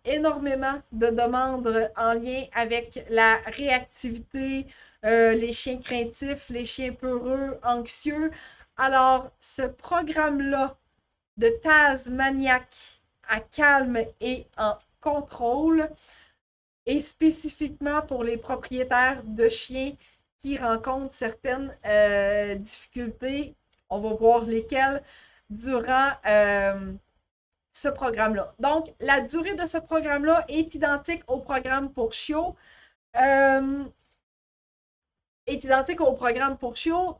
énormément de demandes en lien avec la réactivité, les chiens craintifs, les chiens peureux, anxieux. Alors, ce programme-là de Tasmaniac à calme et en contrôle est spécifiquement pour les propriétaires de chiens qui rencontrent certaines difficultés. On va voir lesquelles durant ce programme-là. Donc, la durée de ce programme-là est identique au programme pour chiots.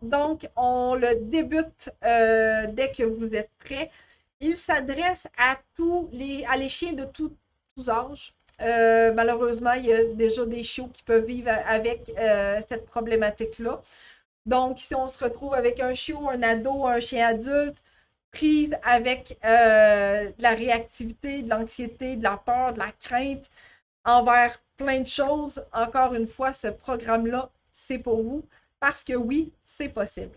Donc, on le débute dès que vous êtes prêts. Il s'adresse à les chiens de tous âges. Malheureusement, il y a déjà des chiots qui peuvent vivre avec cette problématique-là. Donc, si on se retrouve avec un chiot, un ado, un chien adulte, prise avec de la réactivité, de l'anxiété, de la peur, de la crainte envers plein de choses, encore une fois, ce programme-là, c'est pour vous. Parce que oui, c'est possible.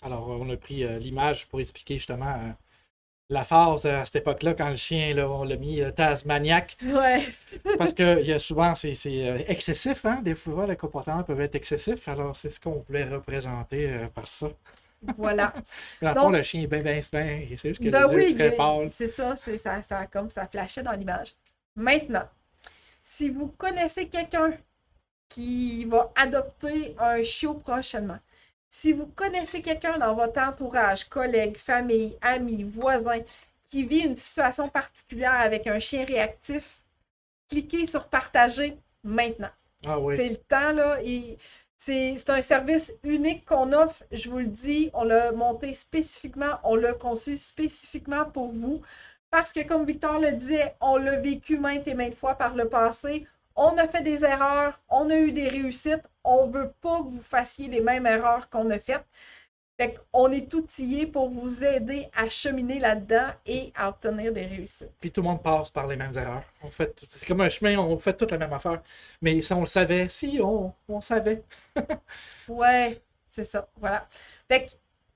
Alors, on a pris l'image pour expliquer justement la phase à cette époque-là, quand le chien, là, on l'a mis Tasmaniac. Ouais. Parce que y a souvent, c'est excessif, hein? Des fois, les comportements peuvent être excessifs. Alors, c'est ce qu'on voulait représenter par ça. Voilà. Dans le fond, le chien est bien, c'est juste que ben les oui, yeux très pâles. C'est ça, comme ça flashait dans l'image. Maintenant, si vous connaissez quelqu'un qui va adopter un chiot prochainement, si vous connaissez quelqu'un dans votre entourage, collègue, famille, ami, voisin, qui vit une situation particulière avec un chien réactif, cliquez sur partager maintenant. Ah oui. C'est le temps, là. C'est un service unique qu'on offre, je vous le dis, on l'a monté spécifiquement, on l'a conçu spécifiquement pour vous, parce que comme Victor le disait, on l'a vécu maintes et maintes fois par le passé, on a fait des erreurs, on a eu des réussites, on ne veut pas que vous fassiez les mêmes erreurs qu'on a faites. Fait qu'on est outillé pour vous aider à cheminer là-dedans et à obtenir des réussites. Puis tout le monde passe par les mêmes erreurs. C'est comme un chemin, on fait toute la même affaire. Mais ça, on le savait. Si, on savait. Ouais, c'est ça. Voilà. Fait que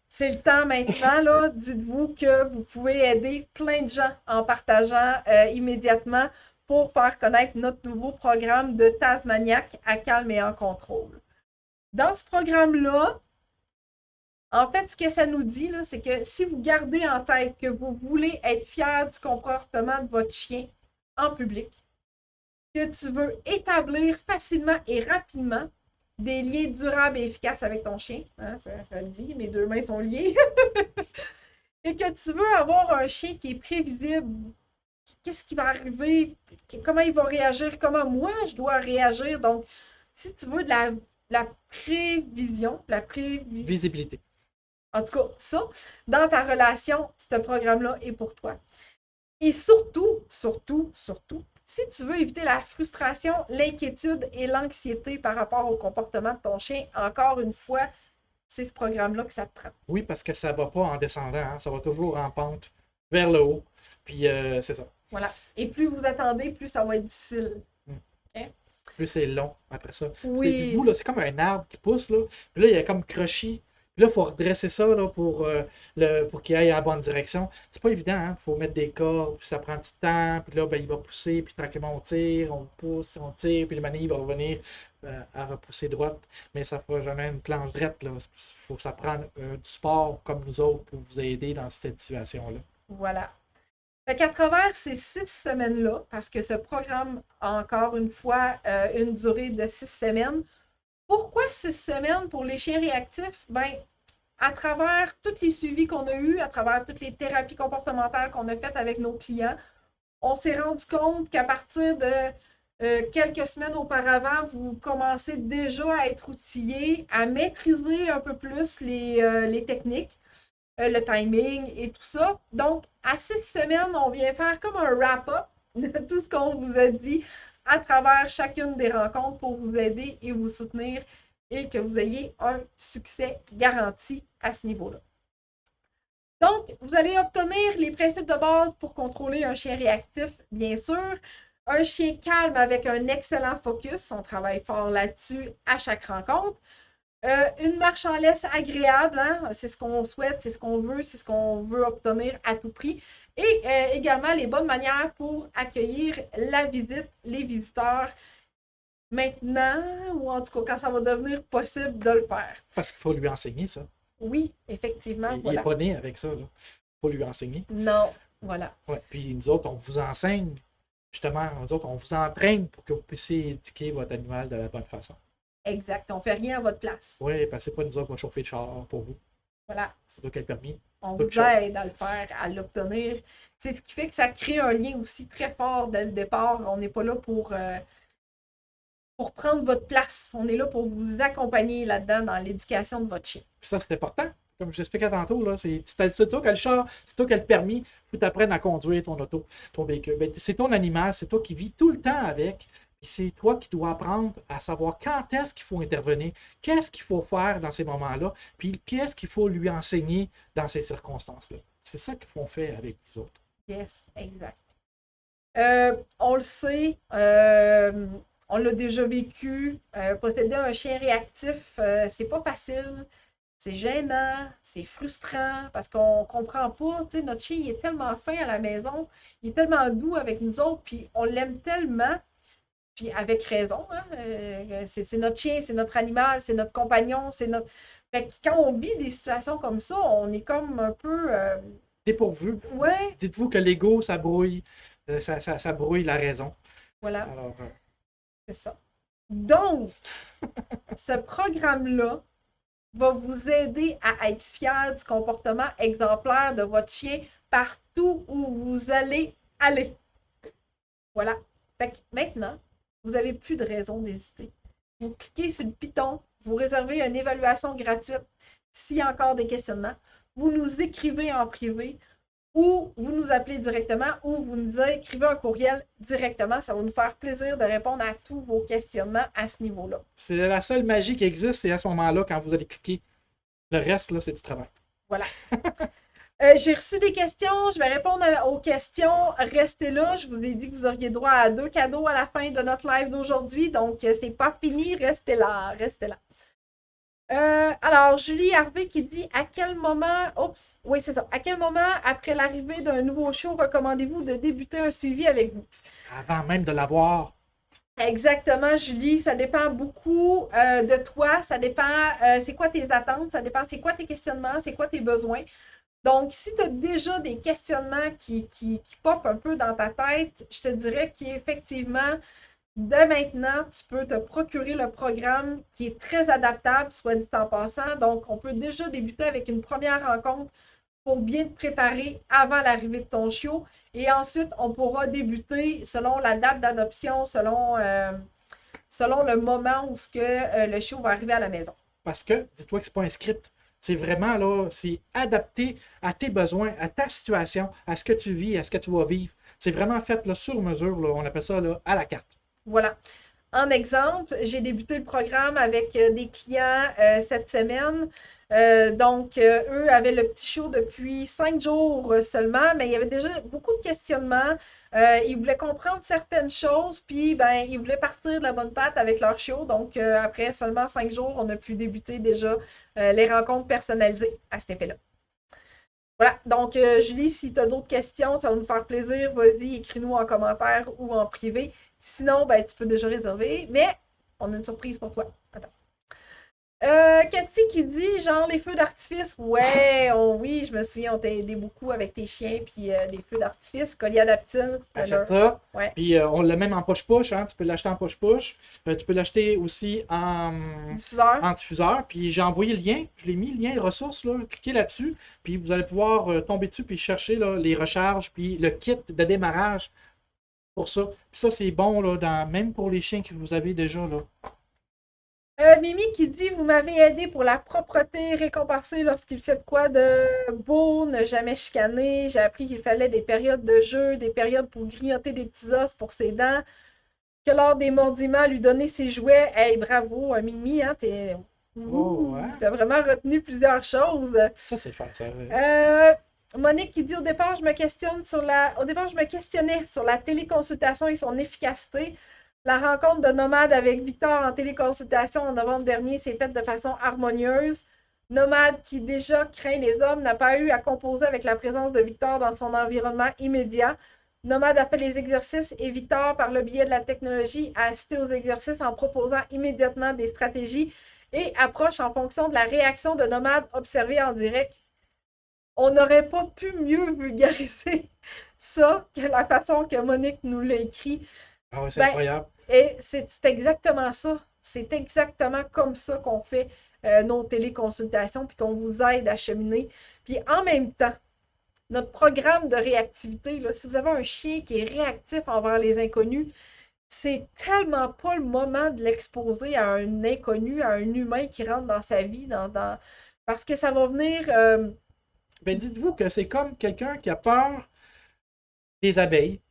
c'est le temps maintenant, là. Dites-vous que vous pouvez aider plein de gens en partageant immédiatement pour faire connaître notre nouveau programme de Tasmaniac à calme et en contrôle. Dans ce programme-là, en fait, ce que ça nous dit, là, c'est que si vous gardez en tête que vous voulez être fier du comportement de votre chien en public, que tu veux établir facilement et rapidement des liens durables et efficaces avec ton chien, hein, ça le dit, mes deux mains sont liées, et que tu veux avoir un chien qui est prévisible, qu'est-ce qui va arriver, comment il va réagir, comment moi je dois réagir. Donc, si tu veux de la prévision, de la visibilité. En tout cas, ça, dans ta relation, ce programme-là est pour toi. Et surtout, si tu veux éviter la frustration, l'inquiétude et l'anxiété par rapport au comportement de ton chien, encore une fois, c'est ce programme-là que ça te prend. Oui, parce que ça ne va pas en descendant, hein, ça va toujours en pente vers le haut. Puis c'est ça. Voilà. Et plus vous attendez, plus ça va être difficile. Okay? Plus c'est long après ça. Oui. Vous, là, c'est comme un arbre qui pousse, là. Puis là, il y a comme crochis. Puis Puis là, il faut redresser ça là, pour qu'il aille à la bonne direction. C'est pas évident, hein? Il faut mettre des cordes, puis ça prend du temps, puis là, ben, il va pousser, puis tranquillement on tire, on pousse, on tire, puis le manille va revenir à repousser droite. Mais ça ne fera jamais une planche droite. Là. Faut que ça prenne du sport comme nous autres pour vous aider dans cette situation-là. Voilà. Fait qu'à travers ces 6 semaines-là, parce que ce programme a encore une fois une durée de 6 semaines, pourquoi 6 semaines pour les chiens réactifs? Ben, à travers tous les suivis qu'on a eus, à travers toutes les thérapies comportementales qu'on a faites avec nos clients, on s'est rendu compte qu'à partir de quelques semaines auparavant, vous commencez déjà à être outillé, à maîtriser un peu plus les techniques, le timing et tout ça. Donc, à 6 semaines, on vient faire comme un wrap-up de tout ce qu'on vous a dit à travers chacune des rencontres pour vous aider et vous soutenir et que vous ayez un succès garanti à ce niveau-là. Donc, vous allez obtenir les principes de base pour contrôler un chien réactif, bien sûr. Un chien calme avec un excellent focus. On travaille fort là-dessus à chaque rencontre. Une marche en laisse agréable, hein? C'est ce qu'on souhaite, c'est ce qu'on veut obtenir à tout prix. Et également les bonnes manières pour accueillir la visite, les visiteurs maintenant, ou en tout cas quand ça va devenir possible de le faire. Parce qu'il faut lui enseigner ça. Oui, effectivement. Il n'est pas né avec ça. Il faut lui enseigner. Non, voilà. Ouais, puis nous autres, on vous enseigne. Justement, nous autres, on vous entraîne pour que vous puissiez éduquer votre animal de la bonne façon. Exact. On ne fait rien à votre place. Oui, parce que c'est pas nous autres qui va chauffer le char pour vous. Voilà. C'est toi qui as le permis. On vous aide à le faire, à l'obtenir. C'est ce qui fait que ça crée un lien aussi très fort dès le départ. On n'est pas là pour prendre votre place. On est là pour vous accompagner là-dedans dans l'éducation de votre chien. Puis ça, c'est important. Comme je l'expliquais tantôt, là, c'est toi qui as le char, c'est toi qui as le permis. Il faut t'apprendre à conduire ton auto, ton véhicule. Ben, c'est ton animal, c'est toi qui vis tout le temps avec. Puis c'est toi qui dois apprendre à savoir quand est-ce qu'il faut intervenir, qu'est-ce qu'il faut faire dans ces moments-là, puis qu'est-ce qu'il faut lui enseigner dans ces circonstances-là. C'est ça qu'on fait avec vous autres. Yes, exact. On le sait, on l'a déjà vécu. Posséder un chien réactif, c'est pas facile. C'est gênant, c'est frustrant parce qu'on comprend pas. Tu sais, notre chien, il est tellement fin à la maison, il est tellement doux avec nous autres, puis on l'aime tellement. Puis avec raison, hein? C'est notre chien, c'est notre animal, c'est notre compagnon, c'est notre. Fait que quand on vit des situations comme ça, on est comme un peu. Dépourvu. Ouais. Dites-vous que l'ego, ça brouille, ça brouille la raison. Voilà. Alors, c'est ça. Donc, ce programme-là va vous aider à être fier du comportement exemplaire de votre chien partout où vous allez aller. Voilà. Fait que maintenant, vous n'avez plus de raison d'hésiter. Vous cliquez sur le piton, vous réservez une évaluation gratuite s'il y a encore des questionnements. Vous nous écrivez en privé ou vous nous appelez directement ou vous nous écrivez un courriel directement. Ça va nous faire plaisir de répondre à tous vos questionnements à ce niveau-là. C'est la seule magie qui existe, c'est à ce moment-là quand vous allez cliquer. Le reste, là, c'est du travail. Voilà. J'ai reçu des questions. Je vais répondre aux questions. Restez là. Je vous ai dit que vous auriez droit à 2 cadeaux à la fin de notre live d'aujourd'hui. Donc, c'est pas fini. Restez là. Restez là. Alors, Julie Harvey qui dit à quel moment. Oups, oui, c'est ça. À quel moment, après l'arrivée d'un nouveau show, recommandez-vous de débuter un suivi avec vous? Avant même de l'avoir. Exactement, Julie. Ça dépend beaucoup de toi. Ça dépend c'est quoi tes attentes. Ça dépend c'est quoi tes questionnements, c'est quoi tes besoins. Donc, si tu as déjà des questionnements qui popent un peu dans ta tête, je te dirais qu'effectivement, dès maintenant, tu peux te procurer le programme qui est très adaptable, soit dit en passant. Donc, on peut déjà débuter avec une première rencontre pour bien te préparer avant l'arrivée de ton chiot. Et ensuite, on pourra débuter selon la date d'adoption, selon le moment où le chiot va arriver à la maison. Parce que, dis-toi que ce n'est pas un script. C'est vraiment là, c'est adapté à tes besoins, à ta situation, à ce que tu vis, à ce que tu vas vivre. C'est vraiment fait là, sur mesure, là, on appelle ça là, à la carte. Voilà. En exemple, j'ai débuté le programme avec des clients cette semaine. Donc, eux avaient le petit show depuis 5 jours seulement, mais il y avait déjà beaucoup de questionnements. Ils voulaient comprendre certaines choses, puis ben, ils voulaient partir de la bonne patte avec leur show. Donc, après seulement 5 jours, on a pu débuter déjà les rencontres personnalisées à cet effet-là. Voilà, donc Julie, si tu as d'autres questions, ça va nous faire plaisir. Vas-y, écris-nous en commentaire ou en privé. Sinon, ben, tu peux déjà réserver, mais on a une surprise pour toi. Attends. Cathy qui dit, genre, les feux d'artifice. Ouais, oui, je me souviens, on t'a aidé beaucoup avec tes chiens, puis les feux d'artifice, collier adaptile. Achète ça. Ouais. Puis on l'a même en poche-push, hein. Tu peux l'acheter en poche-push. Tu peux l'acheter aussi Diffuseur. en diffuseur. Puis j'ai envoyé le lien. Je l'ai mis, le lien ressources, là. Cliquez là-dessus. Puis vous allez pouvoir tomber dessus puis chercher là, les recharges, puis le kit de démarrage pour ça. Puis ça, c'est bon, là, même pour les chiens que vous avez déjà, là. Mimi qui dit, vous m'avez aidé pour la propreté, récompensé lorsqu'il fait de quoi de beau, ne jamais chicaner. J'ai appris qu'il fallait des périodes de jeu, des périodes pour grignoter des petits os pour ses dents, que lors des mordiments, lui donner ses jouets. Hey, bravo, Mimi, hein, t'as vraiment retenu plusieurs choses. Ça, c'est fun, ça. Monique qui dit, au départ, je me questionnais sur la téléconsultation et son efficacité. La rencontre de Nomade avec Victor en téléconsultation en novembre dernier s'est faite de façon harmonieuse. Nomade, qui déjà craint les hommes, n'a pas eu à composer avec la présence de Victor dans son environnement immédiat. Nomade a fait les exercices et Victor, par le biais de la technologie, a assisté aux exercices en proposant immédiatement des stratégies et approches en fonction de la réaction de Nomade observée en direct. On n'aurait pas pu mieux vulgariser ça que la façon que Monique nous l'a écrit. Ah ouais, c'est incroyable. Et c'est exactement ça. C'est exactement comme ça qu'on fait nos téléconsultations puis qu'on vous aide à cheminer. Puis en même temps, notre programme de réactivité, là, si vous avez un chien qui est réactif envers les inconnus, c'est tellement pas le moment de l'exposer à un inconnu, à un humain qui rentre dans sa vie, parce que ça va venir... Ben, dites-vous que c'est comme quelqu'un qui a peur des abeilles.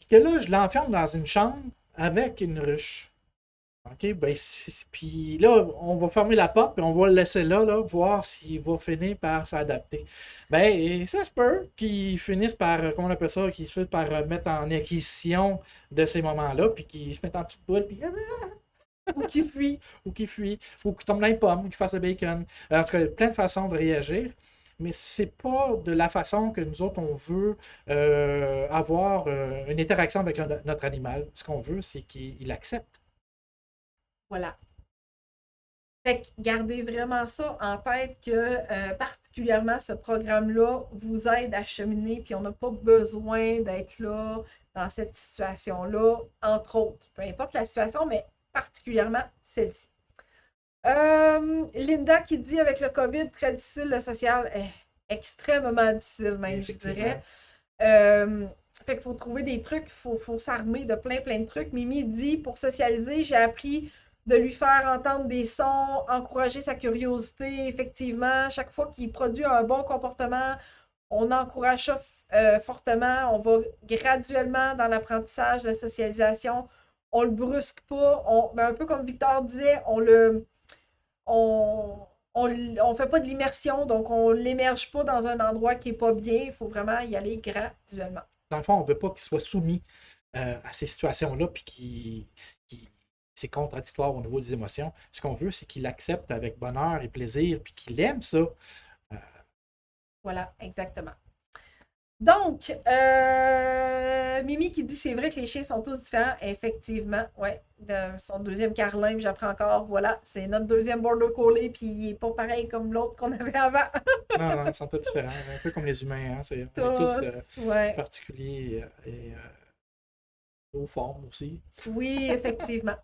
Que là, je l'enferme dans une chambre avec une ruche. OK? Ben, puis là, on va fermer la porte, puis on va le laisser là, voir s'il va finir par s'adapter. Ben, ça se peut qu'il finisse par, comment on appelle ça, qu'il se finisse par mettre en acquisition de ces moments-là, puis qu'il se mette en petite boule, puis... ou qui fuit. Ou qu'il fuit, ou qu'il tombe dans les pommes, ou qu'il fasse le bacon. En tout cas, il y a plein de façons de réagir. Mais c'est pas de la façon que nous autres, on veut avoir une interaction avec notre animal. Ce qu'on veut, c'est qu'il accepte. Voilà. Fait que gardez vraiment ça en tête que particulièrement ce programme-là vous aide à cheminer, puis on n'a pas besoin d'être là dans cette situation-là, entre autres. Peu importe la situation, mais particulièrement celle-ci. Linda qui dit avec le COVID, très difficile, le social est extrêmement difficile même, je dirais. Fait qu'il faut trouver des trucs, il faut s'armer de plein de trucs. Mimi dit, pour socialiser, j'ai appris de lui faire entendre des sons, encourager sa curiosité, effectivement. Chaque fois qu'il produit un bon comportement, on encourage ça fortement. On va graduellement dans l'apprentissage, la socialisation. On le brusque pas. Ben, un peu comme Victor disait, on fait pas de l'immersion, donc on l'émerge pas dans un endroit qui est pas bien. Il faut vraiment y aller graduellement. Dans le fond, on veut pas qu'il soit soumis à ces situations-là, puis qu'il c'est contradictoire au niveau des émotions. Ce qu'on veut, c'est qu'il accepte avec bonheur et plaisir, puis qu'il aime ça. Voilà, exactement. Donc, Mimi qui dit c'est vrai que les chiens sont tous différents. Effectivement, ouais. Son deuxième Carlin, j'apprends encore. Voilà, c'est notre deuxième Border Collie, puis il n'est pas pareil comme l'autre qu'on avait avant. Non, ils sont tous différents. Un peu comme les humains, hein. C'est tous particuliers et aux formes aussi. Oui, effectivement.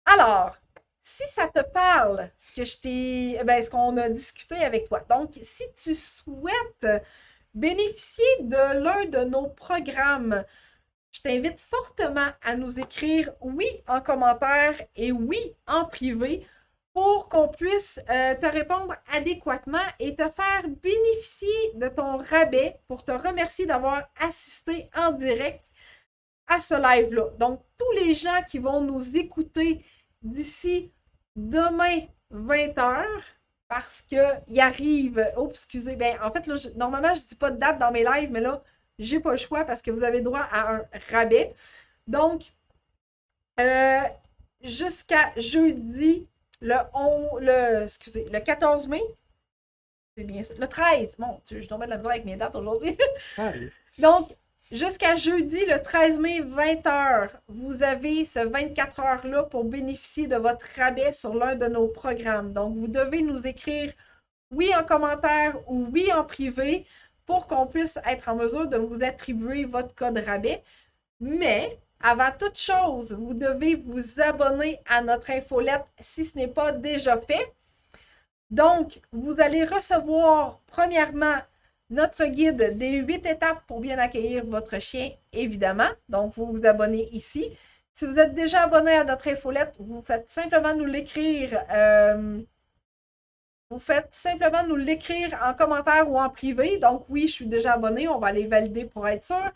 Alors, si ça te parle, ce qu'on a discuté avec toi. Donc, si tu souhaites bénéficier de l'un de nos programmes, je t'invite fortement à nous écrire oui en commentaire et oui en privé pour qu'on puisse te répondre adéquatement et te faire bénéficier de ton rabais pour te remercier d'avoir assisté en direct. à ce live-là. Donc, tous les gens qui vont nous écouter d'ici demain 20h, parce qu'il arrive, oh, excusez, ben, en fait, là, normalement, je ne dis pas de date dans mes lives, mais là, j'ai pas le choix parce que vous avez droit à un rabais. Donc, jusqu'à jeudi, le 14 mai, c'est bien ça, le 13, bon, je dois mettre de la misère avec mes dates aujourd'hui. Donc, jusqu'à jeudi, le 13 mai, 20h, vous avez ce 24 heures-là pour bénéficier de votre rabais sur l'un de nos programmes. Donc, vous devez nous écrire oui en commentaire ou oui en privé pour qu'on puisse être en mesure de vous attribuer votre code rabais. Mais, avant toute chose, vous devez vous abonner à notre infolette si ce n'est pas déjà fait. Donc, vous allez recevoir, premièrement, notre guide des 8 étapes pour bien accueillir votre chien, évidemment. Donc, vous vous abonnez ici. Si vous êtes déjà abonné à notre infolette, vous faites simplement nous l'écrire. Vous faites simplement nous l'écrire en commentaire ou en privé. Donc, oui, je suis déjà abonné. On va les valider pour être sûr.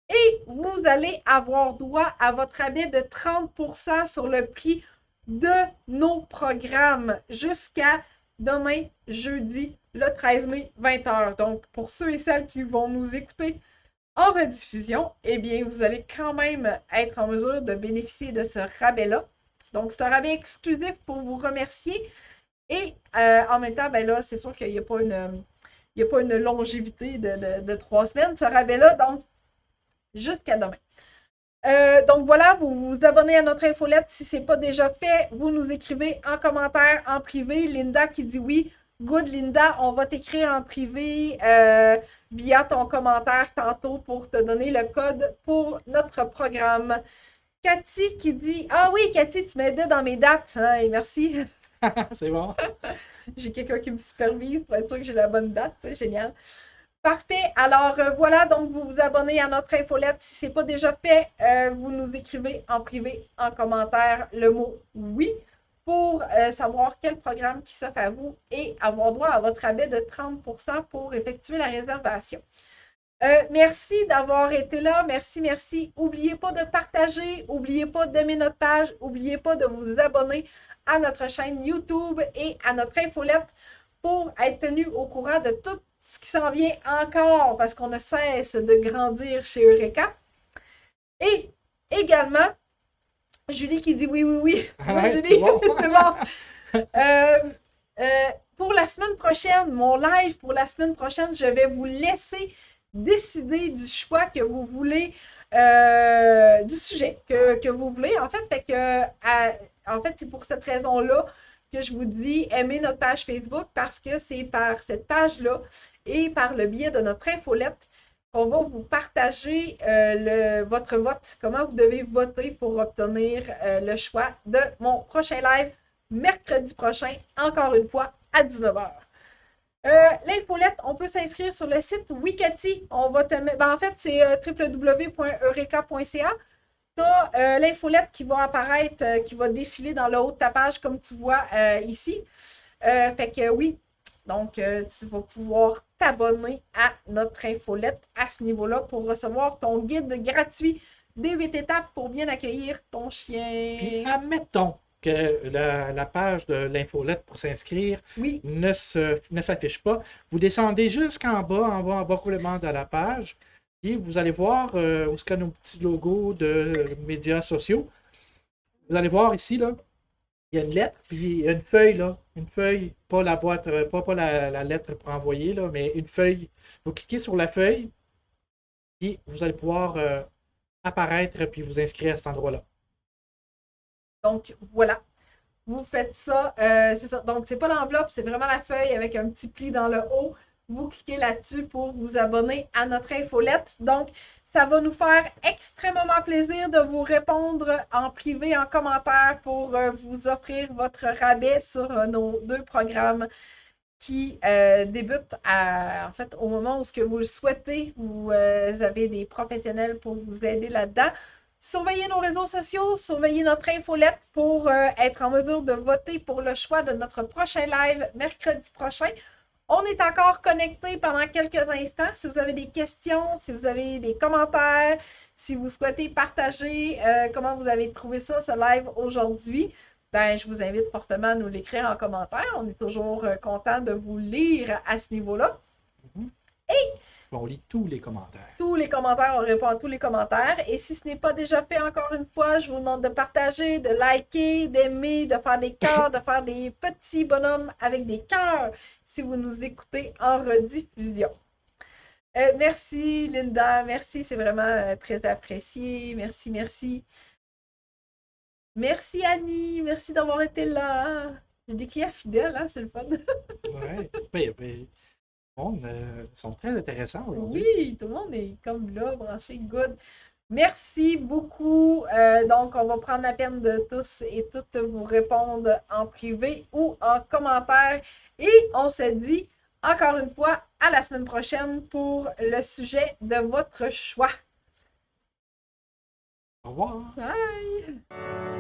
Et vous allez avoir droit à votre rabais de 30% sur le prix de nos programmes jusqu'à demain, jeudi, le 13 mai, 20h. Donc, pour ceux et celles qui vont nous écouter en rediffusion, eh bien, vous allez quand même être en mesure de bénéficier de ce rabais-là. Donc, c'est un rabais exclusif pour vous remercier. Et en même temps, ben là, c'est sûr qu'il n'y a pas une longévité de 3 semaines, ce rabais-là. Donc, jusqu'à demain. Donc voilà, vous vous abonnez à notre infolette si ce n'est pas déjà fait. Vous nous écrivez en commentaire, en privé. Linda qui dit oui. Good Linda, on va t'écrire en privé via ton commentaire tantôt pour te donner le code pour notre programme. Cathy qui dit ah oui, Cathy, tu m'aidais dans mes dates. Hein, et merci. C'est bon. J'ai quelqu'un qui me supervise pour être sûr que j'ai la bonne date. C'est génial. Parfait. Alors voilà, donc vous vous abonnez à notre infolette. Si ce n'est pas déjà fait, vous nous écrivez en privé, en commentaire, le mot oui pour savoir quel programme qui s'offre à vous et avoir droit à votre rabais de 30% pour effectuer la réservation. Merci d'avoir été là. Merci, merci. N'oubliez pas de partager, n'oubliez pas d'aimer notre page, n'oubliez pas de vous abonner à notre chaîne YouTube et à notre infolette pour être tenu au courant de tout ce qui s'en vient encore parce qu'on ne cesse de grandir chez Eureka. Et également, Julie qui dit oui, oui, oui. Ouais, Julie, c'est bon. c'est bon. Pour la semaine prochaine, mon live pour la semaine prochaine, je vais vous laisser décider du choix que vous voulez, du sujet que vous voulez. En fait, c'est pour cette raison-là que je vous dis, aimez notre page Facebook parce que c'est par cette page-là et par le biais de notre infolette qu'on va vous partager votre vote, comment vous devez voter pour obtenir le choix de mon prochain live mercredi prochain, encore une fois, à 19h. L'infolette, on peut s'inscrire sur le site Wikati. On va te mettre, en fait, c'est www.eureka.ca. Tu as l'infolette qui va apparaître, qui va défiler dans le haut de ta page, comme tu vois ici. Fait que oui, donc tu vas pouvoir t'abonner à notre infolette à ce niveau-là pour recevoir ton guide gratuit des 8 étapes pour bien accueillir ton chien. Puis, admettons que la page de l'infolette pour s'inscrire Oui. ne s'affiche pas. Vous descendez jusqu'en bas, en bas complètement de la page. Et vous allez voir où est-ce qu'il y a nos petits logos de médias sociaux. Vous allez voir ici, là, il y a une lettre, puis il y a une feuille, là. Une feuille, pas la boîte, pas la lettre pour envoyer, là, mais une feuille. Vous cliquez sur la feuille, et vous allez pouvoir apparaître, puis vous inscrire à cet endroit-là. Donc, voilà. Vous faites ça, c'est ça. Donc, c'est pas l'enveloppe, c'est vraiment la feuille avec un petit pli dans le haut. Vous cliquez là-dessus pour vous abonner à notre infolette. Donc, ça va nous faire extrêmement plaisir de vous répondre en privé, en commentaire pour vous offrir votre rabais sur nos 2 programmes qui débutent en fait, au moment où ce que vous le souhaitez. Vous avez des professionnels pour vous aider là-dedans. Surveillez nos réseaux sociaux, surveillez notre infolette pour être en mesure de voter pour le choix de notre prochain live mercredi prochain. On est encore connecté pendant quelques instants. Si vous avez des questions, si vous avez des commentaires, si vous souhaitez partager comment vous avez trouvé ça, ce live aujourd'hui, ben, je vous invite fortement à nous l'écrire en commentaire. On est toujours content de vous lire à ce niveau-là. Et on lit tous les commentaires. Tous les commentaires, on répond à tous les commentaires. Et si ce n'est pas déjà fait encore une fois, je vous demande de partager, de liker, d'aimer, de faire des cœurs, de faire des petits bonhommes avec des cœurs si vous nous écoutez en rediffusion. Merci Linda, merci, c'est vraiment très apprécié. Merci, merci. Merci Annie, merci d'avoir été là. J'ai des clients fidèles, hein, c'est le fun. Oui, sont très intéressants aujourd'hui. Oui, tout le monde est comme là, branché, good. Merci beaucoup. Donc, on va prendre la peine de tous et toutes vous répondre en privé ou en commentaire. Et on se dit encore une fois à la semaine prochaine pour le sujet de votre choix. Au revoir. Bye!